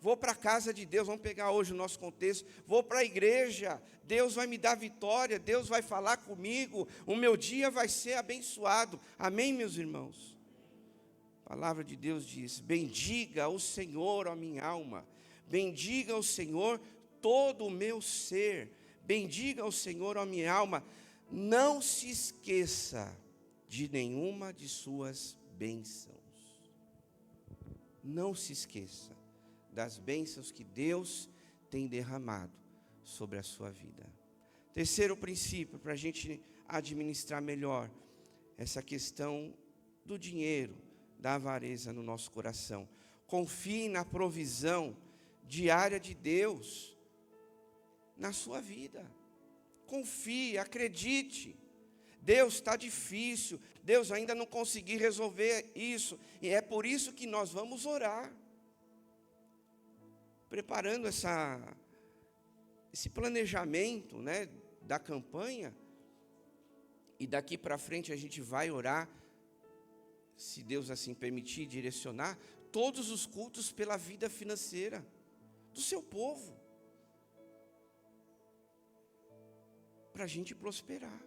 vou para a casa de Deus, vamos pegar hoje o nosso contexto, vou para a igreja, Deus vai me dar vitória, Deus vai falar comigo, o meu dia vai ser abençoado. Amém, meus irmãos? A palavra de Deus diz: bendiga o Senhor, ó minha alma, bendiga o Senhor todo o meu ser, bendiga o Senhor, ó minha alma, não se esqueça de nenhuma de suas bênçãos. Não se esqueça das bênçãos que Deus tem derramado sobre a sua vida. Terceiro princípio, para a gente administrar melhor essa questão do dinheiro, da avareza no nosso coração. Confie na provisão diária de Deus na sua vida. Confie, acredite. Deus, está difícil, Deus ainda não consegui resolver isso, e é por isso que nós vamos orar. Preparando esse planejamento, né, da campanha, e daqui para frente a gente vai orar, se Deus assim permitir, direcionar, todos os cultos pela vida financeira do seu povo, para a gente prosperar,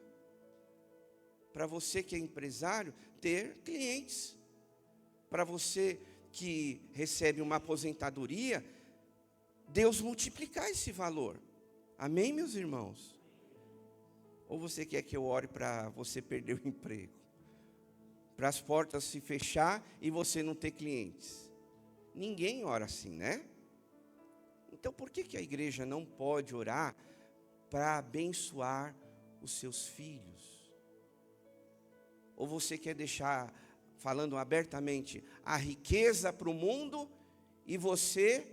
para você que é empresário, ter clientes, para você que recebe uma aposentadoria, Deus multiplicar esse valor. Amém, meus irmãos? Ou você quer que eu ore para você perder o emprego? Para as portas se fechar e você não ter clientes? Ninguém ora assim, né? Então por que a igreja não pode orar para abençoar os seus filhos? Ou você quer deixar, falando abertamente, a riqueza para o mundo e você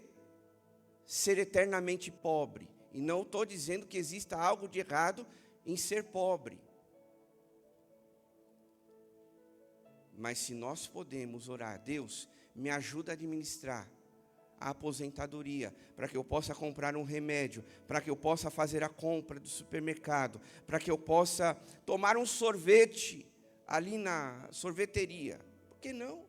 ser eternamente pobre? E não estou dizendo que exista algo de errado em ser pobre. Mas se nós podemos orar, Deus, me ajuda a administrar a aposentadoria, para que eu possa comprar um remédio, para que eu possa fazer a compra do supermercado, para que eu possa tomar um sorvete ali na sorveteria. Por que não?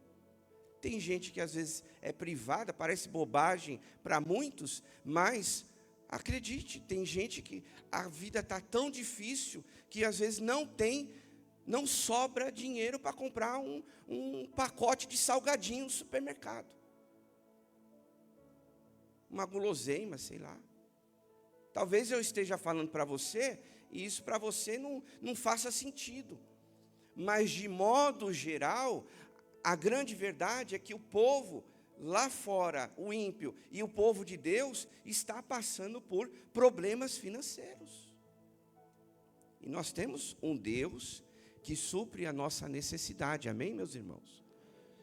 Tem gente que às vezes é privada, parece bobagem para muitos, mas acredite, tem gente que a vida está tão difícil que às vezes não sobra dinheiro para comprar um pacote de salgadinho no supermercado. Uma guloseima, sei lá. Talvez eu esteja falando para você, e isso para você não faça sentido. Mas, de modo geral, a grande verdade é que o povo lá fora, o ímpio e o povo de Deus, está passando por problemas financeiros. E nós temos um Deus que supre a nossa necessidade, amém, meus irmãos?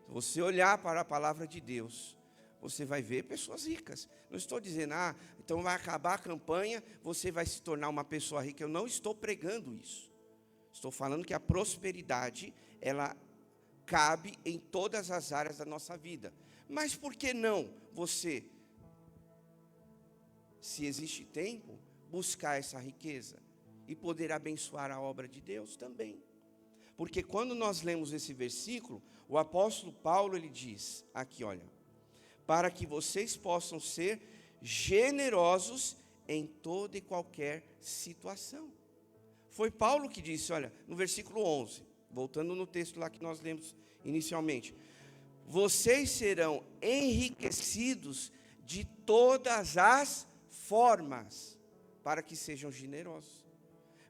Se você olhar para a palavra de Deus, você vai ver pessoas ricas. Não estou dizendo, então vai acabar a campanha, você vai se tornar uma pessoa rica. Eu não estou pregando isso. Estou falando que a prosperidade, ela cabe em todas as áreas da nossa vida. Mas por que não você, se existe tempo, buscar essa riqueza e poder abençoar a obra de Deus também? Porque quando nós lemos esse versículo, o apóstolo Paulo, ele diz, aqui olha, para que vocês possam ser generosos em toda e qualquer situação. Foi Paulo que disse, olha, no versículo 11, voltando no texto lá que nós lemos inicialmente, vocês serão enriquecidos de todas as formas, para que sejam generosos.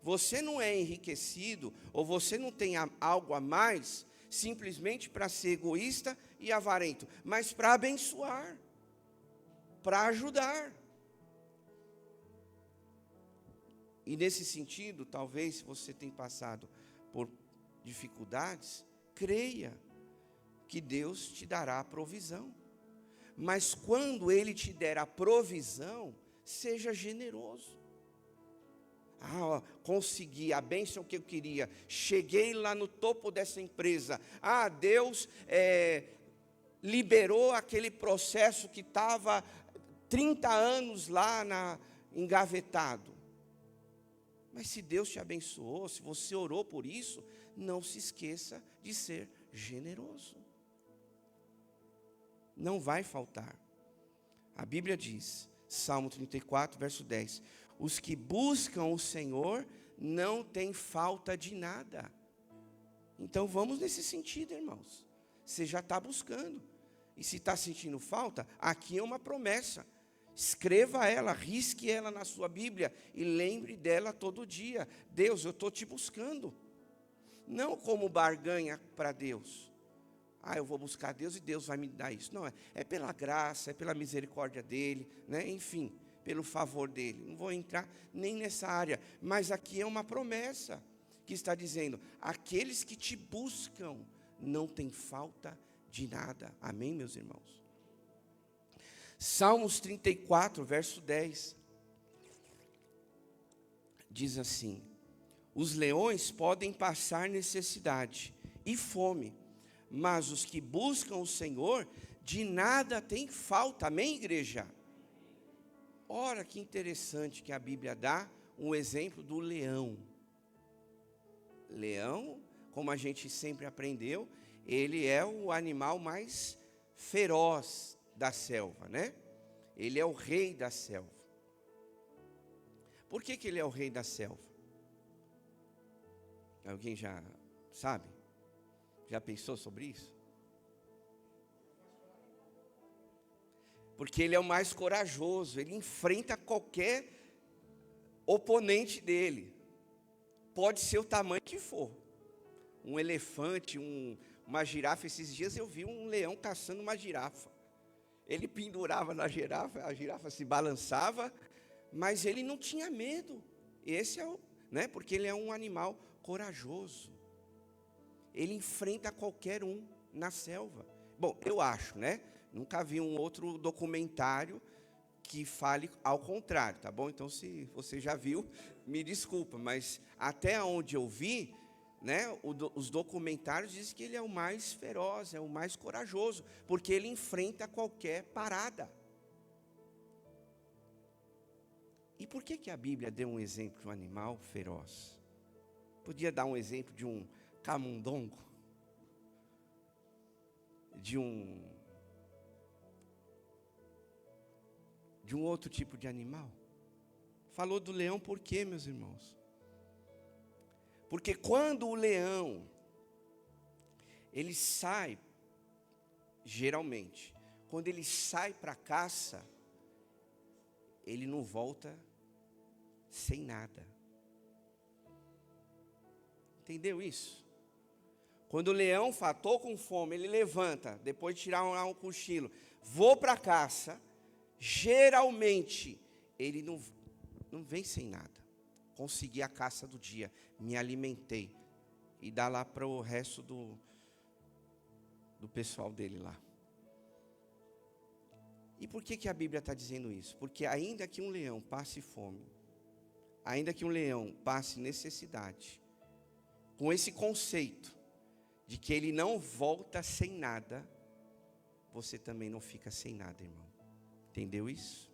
Você não é enriquecido, ou você não tem algo a mais, simplesmente para ser egoísta e avarento, mas para abençoar, para ajudar. E nesse sentido, talvez, se você tem passado por dificuldades, creia que Deus te dará a provisão. Mas quando Ele te der a provisão, seja generoso. Consegui a bênção que eu queria, cheguei lá no topo dessa empresa, Deus liberou aquele processo que estava 30 anos lá engavetado. Mas se Deus te abençoou, se você orou por isso, não se esqueça de ser generoso. Não vai faltar. A Bíblia diz, Salmo 34, verso 10, os que buscam o Senhor não têm falta de nada. Então vamos nesse sentido, irmãos. Você já está buscando. E se está sentindo falta, aqui é uma promessa. Escreva ela, risque ela na sua Bíblia e lembre dela todo dia. Deus, eu estou te buscando. Não como barganha para Deus. Eu vou buscar Deus e Deus vai me dar isso. Não, é pela graça, é pela misericórdia dEle, né? Enfim, pelo favor dEle. Não vou entrar nem nessa área. Mas aqui é uma promessa que está dizendo, aqueles que te buscam não tem falta de nada. Amém, meus irmãos? Salmos 34, verso 10. Diz assim, os leões podem passar necessidade e fome, mas os que buscam o Senhor, de nada tem falta. Amém, igreja? Ora, que interessante que a Bíblia dá um exemplo do leão. Leão, como a gente sempre aprendeu, ele é o animal mais feroz da selva, né? Ele é o rei da selva. Por que ele é o rei da selva? Alguém já sabe? Já pensou sobre isso? Porque ele é o mais corajoso, ele enfrenta qualquer oponente dele. Pode ser o tamanho que for. Um elefante, uma girafa. Esses dias eu vi um leão caçando uma girafa. Ele pendurava na girafa, a girafa se balançava, mas ele não tinha medo. Esse é porque ele é um animal corajoso. Ele enfrenta qualquer um na selva. Bom, eu acho, né? Nunca vi um outro documentário que fale ao contrário, tá bom? Então, se você já viu, me desculpa, mas até onde eu vi, né, os documentários dizem que ele é o mais feroz, é o mais corajoso, porque ele enfrenta qualquer parada. E por que a Bíblia deu um exemplo de um animal feroz? Podia dar um exemplo de um camundongo, de um outro tipo de animal. Falou do leão por quê, meus irmãos? Porque quando o leão, ele sai, geralmente, quando ele sai para a caça, ele não volta sem nada. Entendeu isso? Quando o leão estou com fome, ele levanta, depois de tirar um cochilo, vou para a caça, geralmente, ele não vem sem nada. Consegui a caça do dia, me alimentei, e dá lá para o resto do pessoal dele lá. E por que a Bíblia está dizendo isso? Porque ainda que um leão passe fome, ainda que um leão passe necessidade, com esse conceito de que ele não volta sem nada, você também não fica sem nada, irmão. Entendeu isso?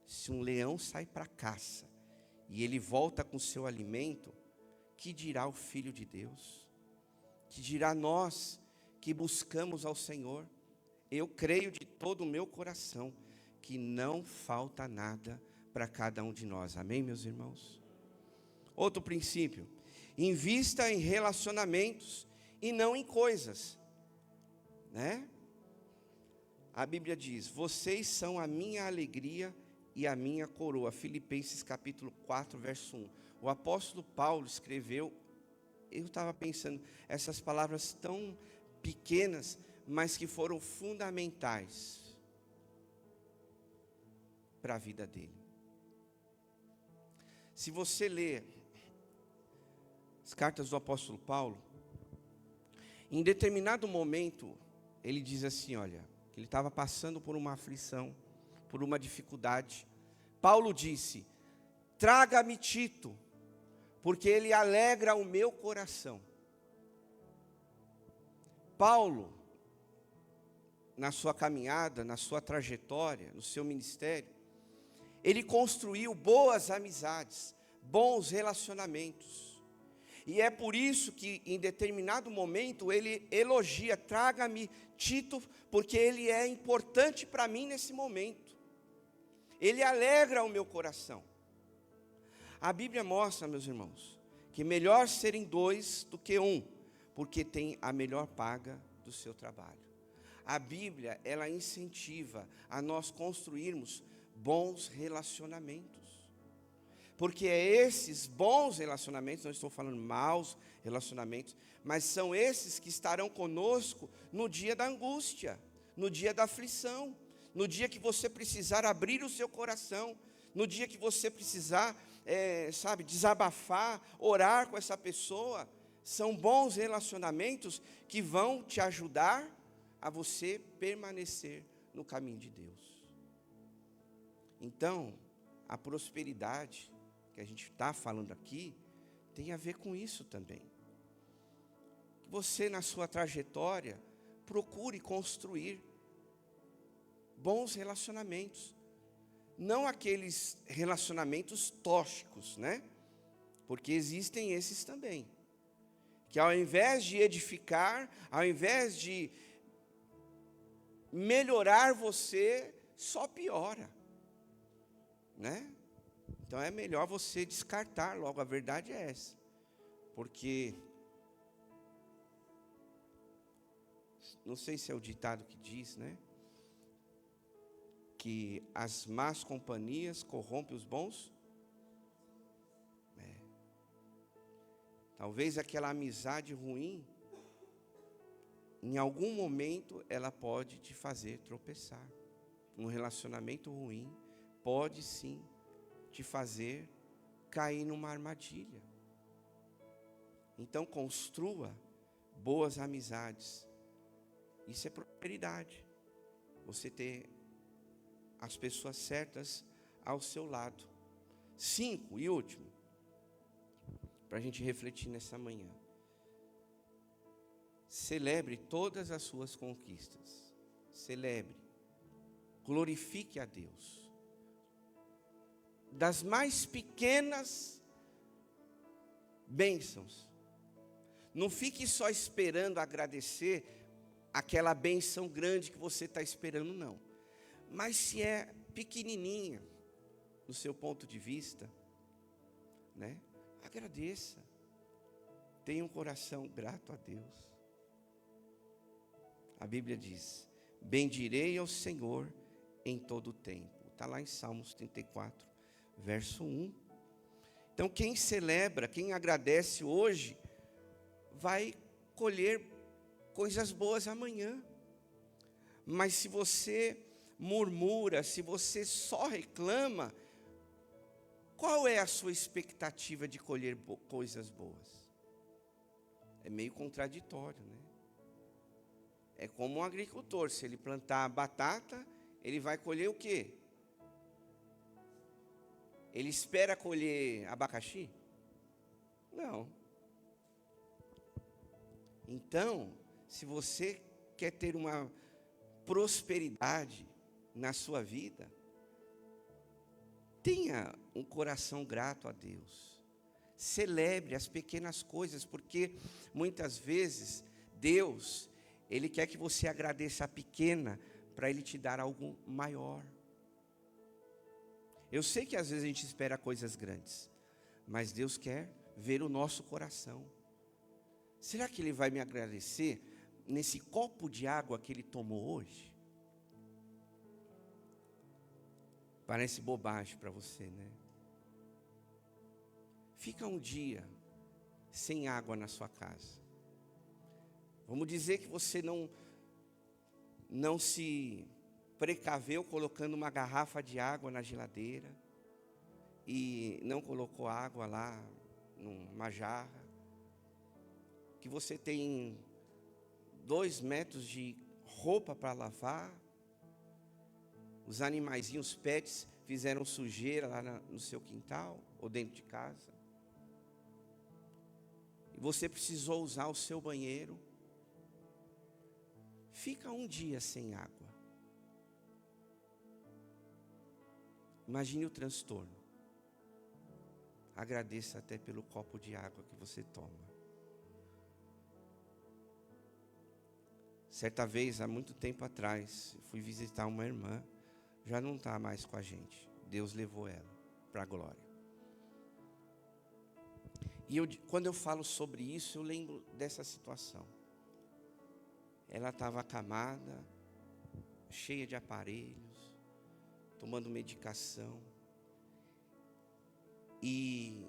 Se um leão sai para caça e ele volta com seu alimento, que dirá o Filho de Deus? Que dirá nós que buscamos ao Senhor? Eu creio de todo o meu coração que não falta nada para cada um de nós. Amém, meus irmãos? Outro princípio: invista em relacionamentos e não em coisas, né? A Bíblia diz: vocês são a minha alegria e a minha coroa. Filipenses capítulo 4, verso 1. O apóstolo Paulo escreveu, eu estava pensando, essas palavras tão pequenas, mas que foram fundamentais para a vida dele. Se você ler as cartas do apóstolo Paulo, em determinado momento, ele diz assim, olha, que ele estava passando por uma aflição, por uma dificuldade. Paulo disse: traga-me Tito, porque ele alegra o meu coração. Paulo, na sua caminhada, na sua trajetória, no seu ministério, ele construiu boas amizades, bons relacionamentos. E é por isso que, em determinado momento, ele elogia: traga-me Tito, porque ele é importante para mim nesse momento. Ele alegra o meu coração. A Bíblia mostra, meus irmãos, que melhor serem dois do que um, porque tem a melhor paga do seu trabalho. A Bíblia, ela incentiva a nós construirmos bons relacionamentos. Porque é esses bons relacionamentos, não estou falando maus relacionamentos, mas são esses que estarão conosco no dia da angústia, no dia da aflição, no dia que você precisar abrir o seu coração, no dia que você precisar, desabafar, orar com essa pessoa. São bons relacionamentos que vão te ajudar a você permanecer no caminho de Deus. Então, a prosperidade que a gente está falando aqui, tem a ver com isso também. Você, na sua trajetória, procure construir bons relacionamentos. Não aqueles relacionamentos tóxicos, né? Porque existem esses também. Que ao invés de edificar, ao invés de melhorar você, só piora, né? Então é melhor você descartar logo, a verdade é essa. Porque, não sei se é o ditado que diz, né? Que as más companhias corrompem os bons. Talvez aquela amizade ruim, em algum momento, ela pode te fazer tropeçar. Um relacionamento ruim pode sim te fazer cair numa armadilha. Então construa boas amizades. Isso é prosperidade. Você ter as pessoas certas ao seu lado. 5, e último, para a gente refletir nessa manhã. Celebre todas as suas conquistas. Celebre. Glorifique a Deus. Das mais pequenas bênçãos. Não fique só esperando agradecer aquela bênção grande que você está esperando, não. Mas se é pequenininha, do seu ponto de vista, né? Agradeça. Tenha um coração grato a Deus. A Bíblia diz: bendirei ao Senhor em todo o tempo. Está lá em Salmos 34, verso 1. Então, quem celebra, quem agradece hoje, vai colher coisas boas amanhã. Mas se você murmura, se você só reclama, qual é a sua expectativa de colher coisas boas? É meio contraditório, né? É como um agricultor, se ele plantar batata, ele vai colher o quê? Ele espera colher abacaxi? Não. Então, se você quer ter uma prosperidade na sua vida, tenha um coração grato a Deus. Celebre as pequenas coisas, porque muitas vezes Deus, Ele quer que você agradeça a pequena para Ele te dar algo maior. Eu sei que às vezes a gente espera coisas grandes, mas Deus quer ver o nosso coração. Será que Ele vai me agradecer nesse copo de água que Ele tomou hoje? Parece bobagem para você, né? Fica um dia sem água na sua casa. Vamos dizer que você não se precaveu colocando uma garrafa de água na geladeira e não colocou água lá numa jarra. Que você tem 2 metros de roupa para lavar. Os animaizinhos, os pets, fizeram sujeira lá no seu quintal ou dentro de casa. E você precisou usar o seu banheiro. Fica um dia sem água. Imagine o transtorno. Agradeça até pelo copo de água que você toma. Certa vez, há muito tempo atrás, fui visitar uma irmã. Já não está mais com a gente. Deus levou ela para a glória. E quando eu falo sobre isso, eu lembro dessa situação. Ela estava acamada, cheia de aparelhos, tomando medicação. E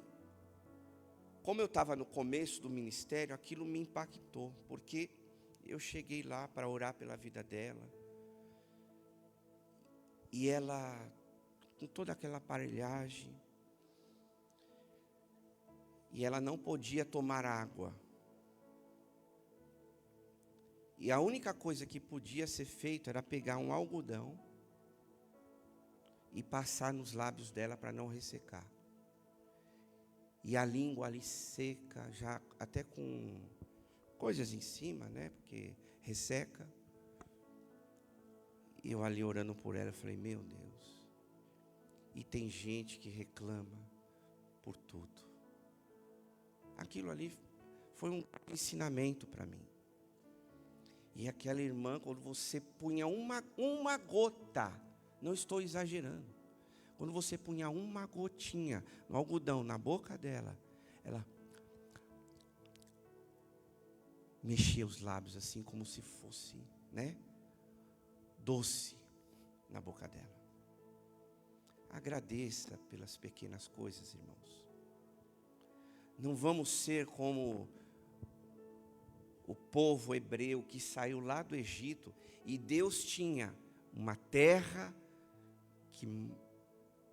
como eu estava no começo do ministério, aquilo me impactou, porque eu cheguei lá para orar pela vida dela. E ela, com toda aquela aparelhagem, e ela não podia tomar água. E a única coisa que podia ser feita era pegar um algodão e passar nos lábios dela para não ressecar. E a língua ali seca, já até com coisas em cima, né? Porque resseca. E eu ali orando por ela, eu falei, meu Deus. E tem gente que reclama por tudo. Aquilo ali foi um ensinamento para mim. E aquela irmã, quando você punha uma gota, não estou exagerando, quando você punha uma gotinha no algodão na boca dela, ela mexia os lábios assim como se fosse, né, doce na boca dela. Agradeça pelas pequenas coisas, irmãos. Não vamos ser como o povo hebreu que saiu lá do Egito e Deus tinha uma terra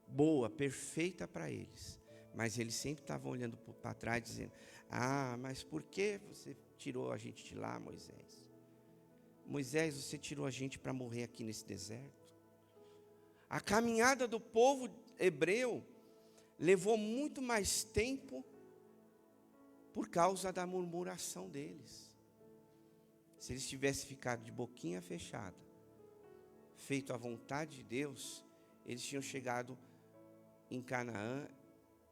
boa, perfeita para eles. Mas eles sempre estavam olhando para trás dizendo, mas por que você tirou a gente de lá, Moisés? Moisés, você tirou a gente para morrer aqui nesse deserto? A caminhada do povo hebreu levou muito mais tempo por causa da murmuração deles. Se eles tivessem ficado de boquinha fechada, feito a vontade de Deus, eles tinham chegado em Canaã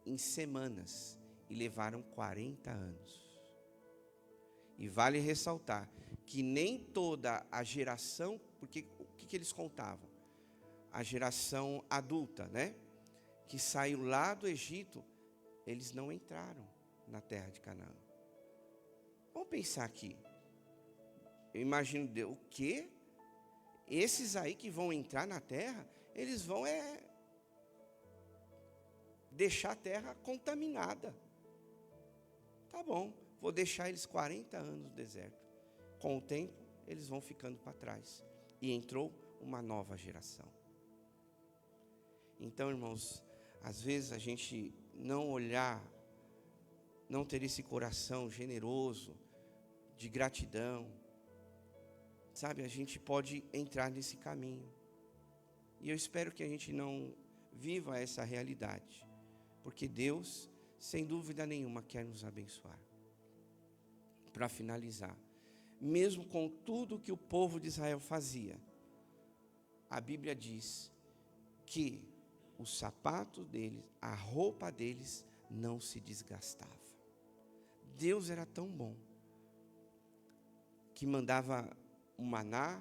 em semanas e levaram 40 anos. E vale ressaltar que nem toda a geração, porque o que eles contavam? A geração adulta, né? Que saiu lá do Egito, eles não entraram na terra de Canaã. Vamos pensar aqui. Eu imagino, o quê? Esses aí que vão entrar na terra, eles vão deixar a terra contaminada. Tá bom, vou deixar eles 40 anos no deserto. Com o tempo, eles vão ficando para trás. E entrou uma nova geração. Então, irmãos, às vezes a gente não olhar, não ter esse coração generoso, de gratidão, sabe, a gente pode entrar nesse caminho. E eu espero que a gente não viva essa realidade, porque Deus, sem dúvida nenhuma, quer nos abençoar. Para finalizar, mesmo com tudo que o povo de Israel fazia, a Bíblia diz que os sapatos deles, a roupa deles não se desgastava. Deus era tão bom que mandava o maná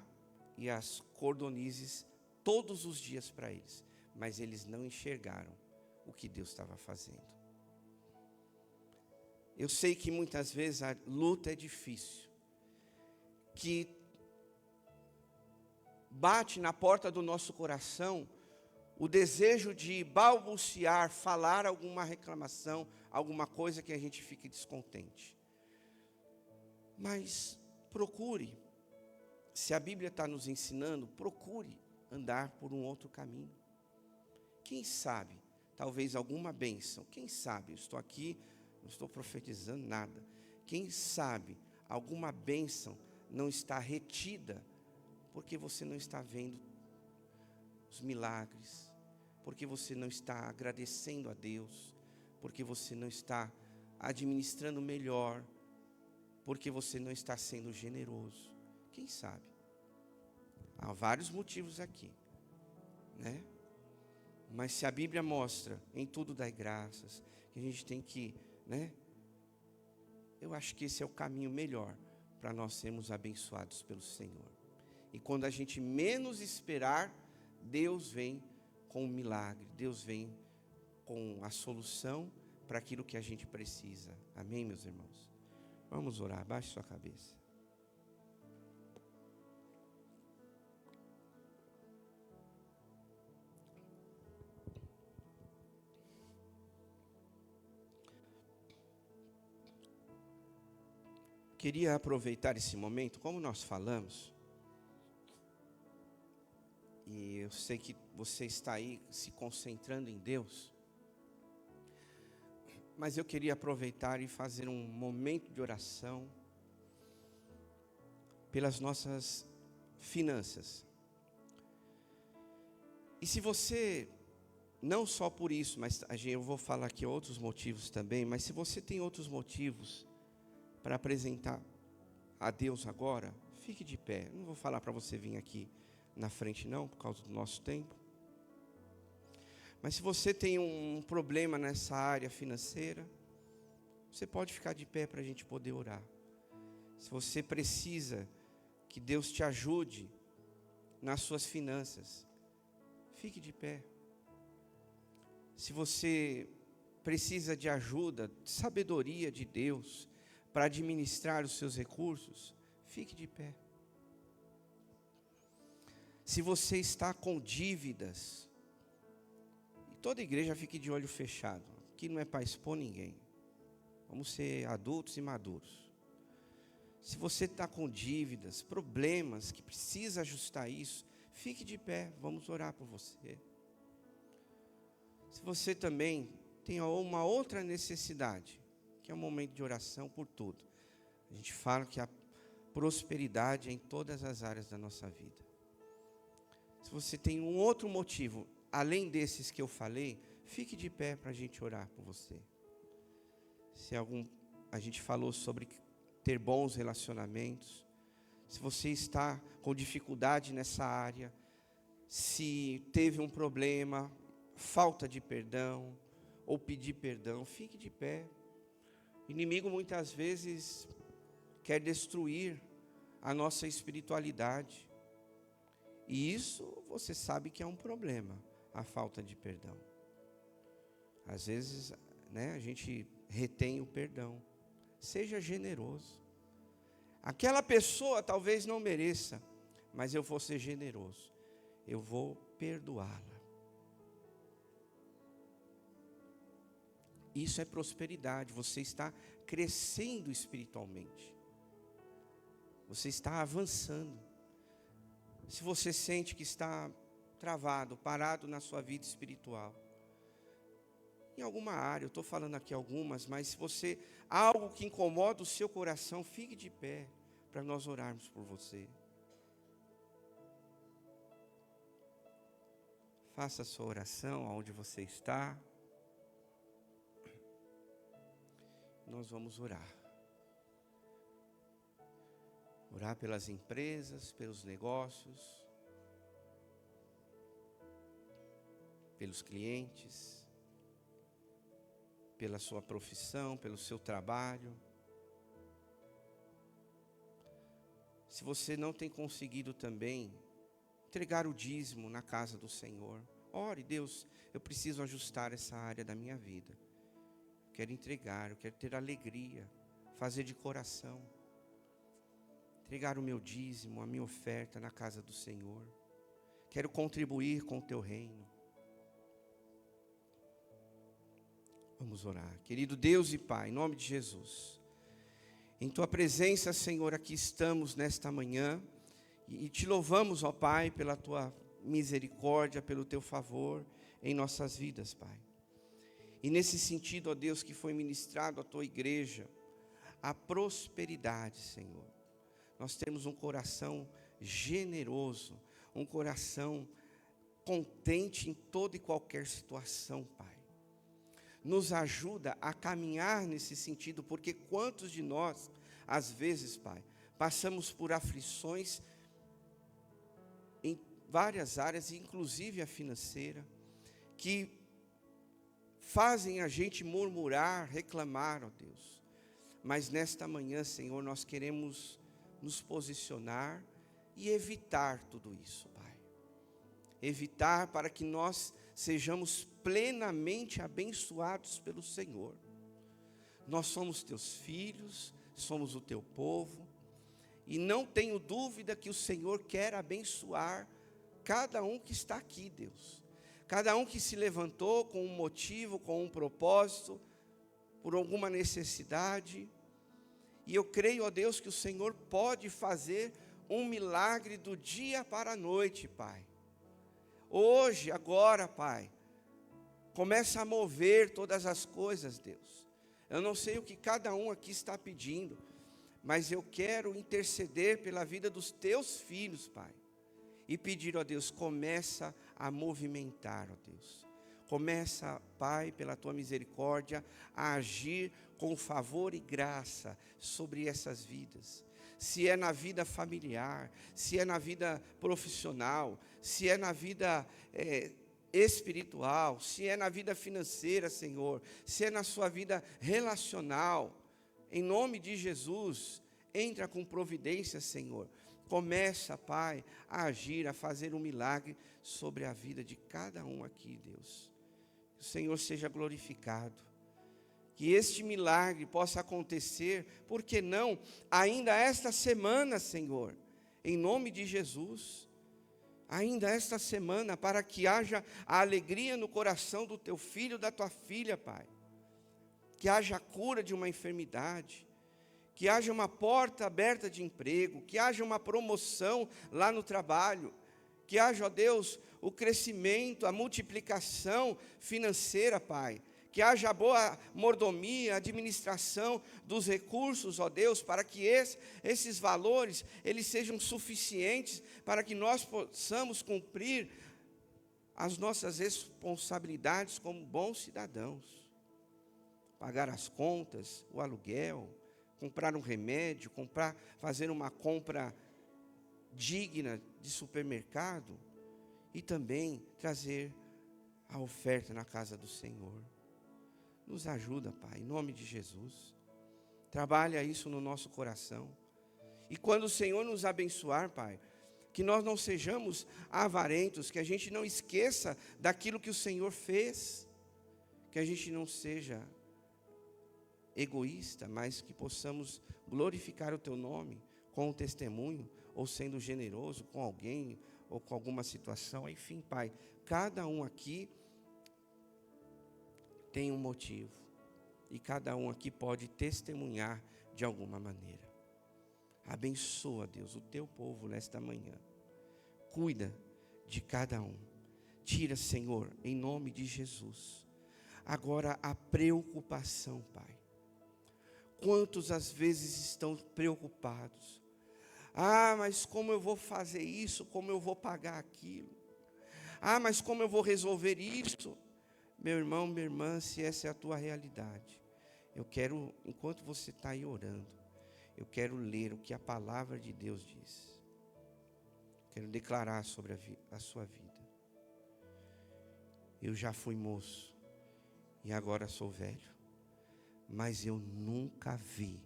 e as cordonizes todos os dias para eles, mas eles não enxergaram o que Deus estava fazendo. Eu sei que muitas vezes a luta é difícil, que bate na porta do nosso coração o desejo de balbuciar, falar alguma reclamação, alguma coisa que a gente fique descontente. Mas procure, se a Bíblia está nos ensinando, procure andar por um outro caminho. Quem sabe, talvez alguma bênção, quem sabe, eu estou aqui, não estou profetizando nada, quem sabe alguma bênção não está retida, porque você não está vendo os milagres, porque você não está agradecendo a Deus, porque você não está administrando melhor, porque você não está sendo generoso. Quem sabe? Há vários motivos aqui, né? Mas se a Bíblia mostra, em tudo dai graças, que a gente tem que, né? Eu acho que esse é o caminho melhor para nós sermos abençoados pelo Senhor. E quando a gente menos esperar, Deus vem com um milagre, Deus vem com a solução para aquilo que a gente precisa. Amém, meus irmãos? Vamos orar, abaixe sua cabeça. Queria aproveitar esse momento, como nós falamos, e eu sei que você está aí se concentrando em Deus, mas eu queria aproveitar e fazer um momento de oração pelas nossas finanças. E se você, não só por isso, mas eu vou falar aqui outros motivos também, mas se você tem outros motivos para apresentar a Deus agora, fique de pé. Não vou falar para você vir aqui na frente não, por causa do nosso tempo. Mas se você tem um problema nessa área financeira, você pode ficar de pé para a gente poder orar. Se você precisa que Deus te ajude nas suas finanças, fique de pé. Se você precisa de ajuda, de sabedoria de Deus para administrar os seus recursos, fique de pé. Se você está com dívidas, e toda igreja fique de olho fechado, aqui não é para expor ninguém, vamos ser adultos e maduros. Se você está com dívidas, problemas, que precisa ajustar isso, fique de pé, vamos orar por você. Se você também tem uma outra necessidade, que é um momento de oração por tudo. A gente fala que a prosperidade é em todas as áreas da nossa vida. Se você tem um outro motivo, além desses que eu falei, fique de pé para a gente orar por você. A gente falou sobre ter bons relacionamentos. Se você está com dificuldade nessa área, se teve um problema, falta de perdão, ou pedir perdão, fique de pé. O inimigo muitas vezes quer destruir a nossa espiritualidade. E isso você sabe que é um problema, a falta de perdão. Às vezes, a gente retém o perdão. Seja generoso. Aquela pessoa talvez não mereça, mas eu vou ser generoso. Eu vou perdoá-la. Isso é prosperidade. Você está crescendo espiritualmente. Você está avançando. Se você sente que está travado, parado na sua vida espiritual, em alguma área, eu estou falando aqui algumas, mas se você, algo que incomoda o seu coração, fique de pé, para nós orarmos por você. Faça a sua oração aonde você está. Nós vamos orar. Orar pelas empresas, pelos negócios, pelos clientes, pela sua profissão, pelo seu trabalho. Se você não tem conseguido também entregar o dízimo na casa do Senhor, ore: Deus, eu preciso ajustar essa área da minha vida. Quero entregar, eu quero ter alegria, fazer de coração. Entregar o meu dízimo, a minha oferta na casa do Senhor. Quero contribuir com o teu reino. Vamos orar. Querido Deus e Pai, em nome de Jesus, em tua presença, Senhor, aqui estamos nesta manhã e te louvamos, ó Pai, pela tua misericórdia, pelo teu favor em nossas vidas, Pai. E nesse sentido, ó Deus, que foi ministrado à tua igreja, a prosperidade, Senhor. Nós temos um coração generoso, um coração contente em toda e qualquer situação, Pai. Nos ajuda a caminhar nesse sentido, porque quantos de nós, às vezes, Pai, passamos por aflições em várias áreas, inclusive a financeira, que fazem a gente murmurar, reclamar, ó Deus. Mas nesta manhã, Senhor, nós queremos nos posicionar e evitar tudo isso, Pai. Evitar para que nós sejamos plenamente abençoados pelo Senhor. Nós somos teus filhos, somos o teu povo, e não tenho dúvida que o Senhor quer abençoar cada um que está aqui, Deus. Cada um que se levantou com um motivo, com um propósito, por alguma necessidade. E eu creio, ó Deus, que o Senhor pode fazer um milagre do dia para a noite, Pai. Hoje, agora, Pai, começa a mover todas as coisas, Deus. Eu não sei o que cada um aqui está pedindo, mas eu quero interceder pela vida dos teus filhos, Pai. E pedir, ó Deus, começa a movimentar, ó Deus. Começa, Pai, pela tua misericórdia, a agir com favor e graça sobre essas vidas. Se é na vida familiar, se é na vida profissional, se é na vida espiritual, se é na vida financeira, Senhor, se é na sua vida relacional, em nome de Jesus, entra com providência, Senhor. Começa, Pai, a agir, a fazer um milagre sobre a vida de cada um aqui, Deus. Que o Senhor seja glorificado. Que este milagre possa acontecer, por que não, ainda esta semana, Senhor, em nome de Jesus. Ainda esta semana, para que haja a alegria no coração do teu filho, da tua filha, Pai. Que haja a cura de uma enfermidade. Que haja uma porta aberta de emprego, que haja uma promoção lá no trabalho, que haja, ó Deus, o crescimento, a multiplicação financeira, Pai, que haja a boa mordomia, administração dos recursos, ó Deus, para que esses valores, eles sejam suficientes para que nós possamos cumprir as nossas responsabilidades como bons cidadãos. Pagar as contas, o aluguel, comprar um remédio, fazer uma compra digna de supermercado e também trazer a oferta na casa do Senhor. Nos ajuda, Pai, em nome de Jesus. Trabalha isso no nosso coração. E quando o Senhor nos abençoar, Pai, que nós não sejamos avarentos, que a gente não esqueça daquilo que o Senhor fez, que a gente não seja egoísta, mas que possamos glorificar o Teu nome com o testemunho, ou sendo generoso com alguém, ou com alguma situação, enfim, Pai, cada um aqui tem um motivo, e cada um aqui pode testemunhar de alguma maneira. Abençoa, Deus, o Teu povo nesta manhã. Cuida de cada um. Tira, Senhor, em nome de Jesus, agora a preocupação, Pai. Quantos às vezes estão preocupados? Mas como eu vou fazer isso? Como eu vou pagar aquilo? Mas como eu vou resolver isso? Meu irmão, minha irmã, se essa é a tua realidade, eu quero, enquanto você está aí orando, eu quero ler o que a palavra de Deus diz. Quero declarar sobre a sua vida. Eu já fui moço e agora sou velho, mas eu nunca vi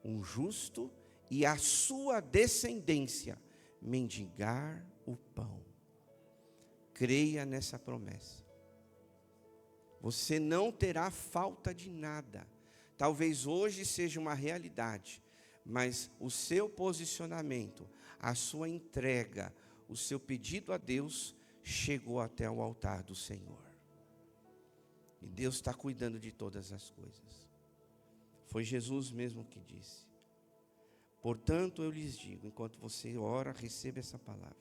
um justo e a sua descendência mendigar o pão. Creia nessa promessa. Você não terá falta de nada. Talvez hoje seja uma realidade, mas o seu posicionamento, a sua entrega, o seu pedido a Deus chegou até o altar do Senhor. E Deus está cuidando de todas as coisas. Foi Jesus mesmo que disse. Portanto, eu lhes digo, enquanto você ora, receba essa palavra.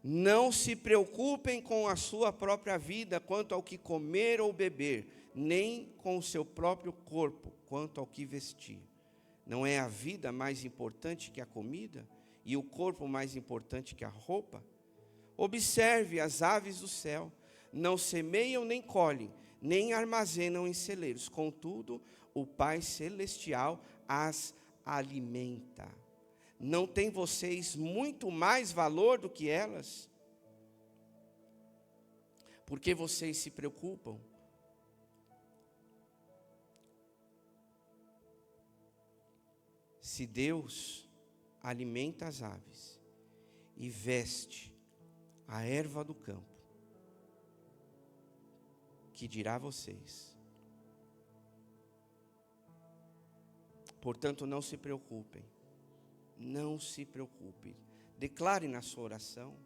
Não se preocupem com a sua própria vida quanto ao que comer ou beber, nem com o seu próprio corpo quanto ao que vestir. Não é a vida mais importante que a comida e o corpo mais importante que a roupa? Observe as aves do céu, não semeiam nem colhem, nem armazenam em celeiros. Contudo, o Pai Celestial as alimenta. Não tem vocês muito mais valor do que elas? Por que vocês se preocupam? Se Deus alimenta as aves e veste a erva do campo, que dirá a vocês? Portanto, não se preocupem. Não se preocupe. Declare na sua oração.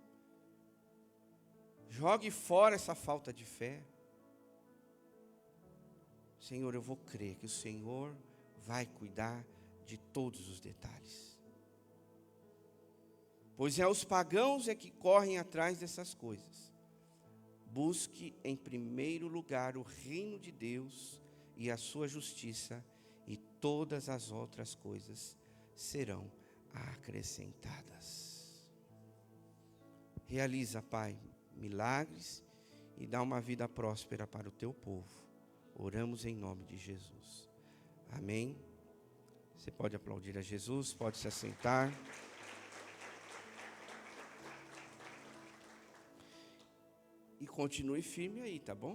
Jogue fora essa falta de fé. Senhor, eu vou crer que o Senhor vai cuidar de todos os detalhes. Pois os pagãos que correm atrás dessas coisas. Busque em primeiro lugar o reino de Deus e a sua justiça, e todas as outras coisas serão acrescentadas. Realiza, Pai, milagres e dá uma vida próspera para o teu povo. Oramos em nome de Jesus. Amém. Você pode aplaudir a Jesus, pode se assentar. E continue firme aí, tá bom?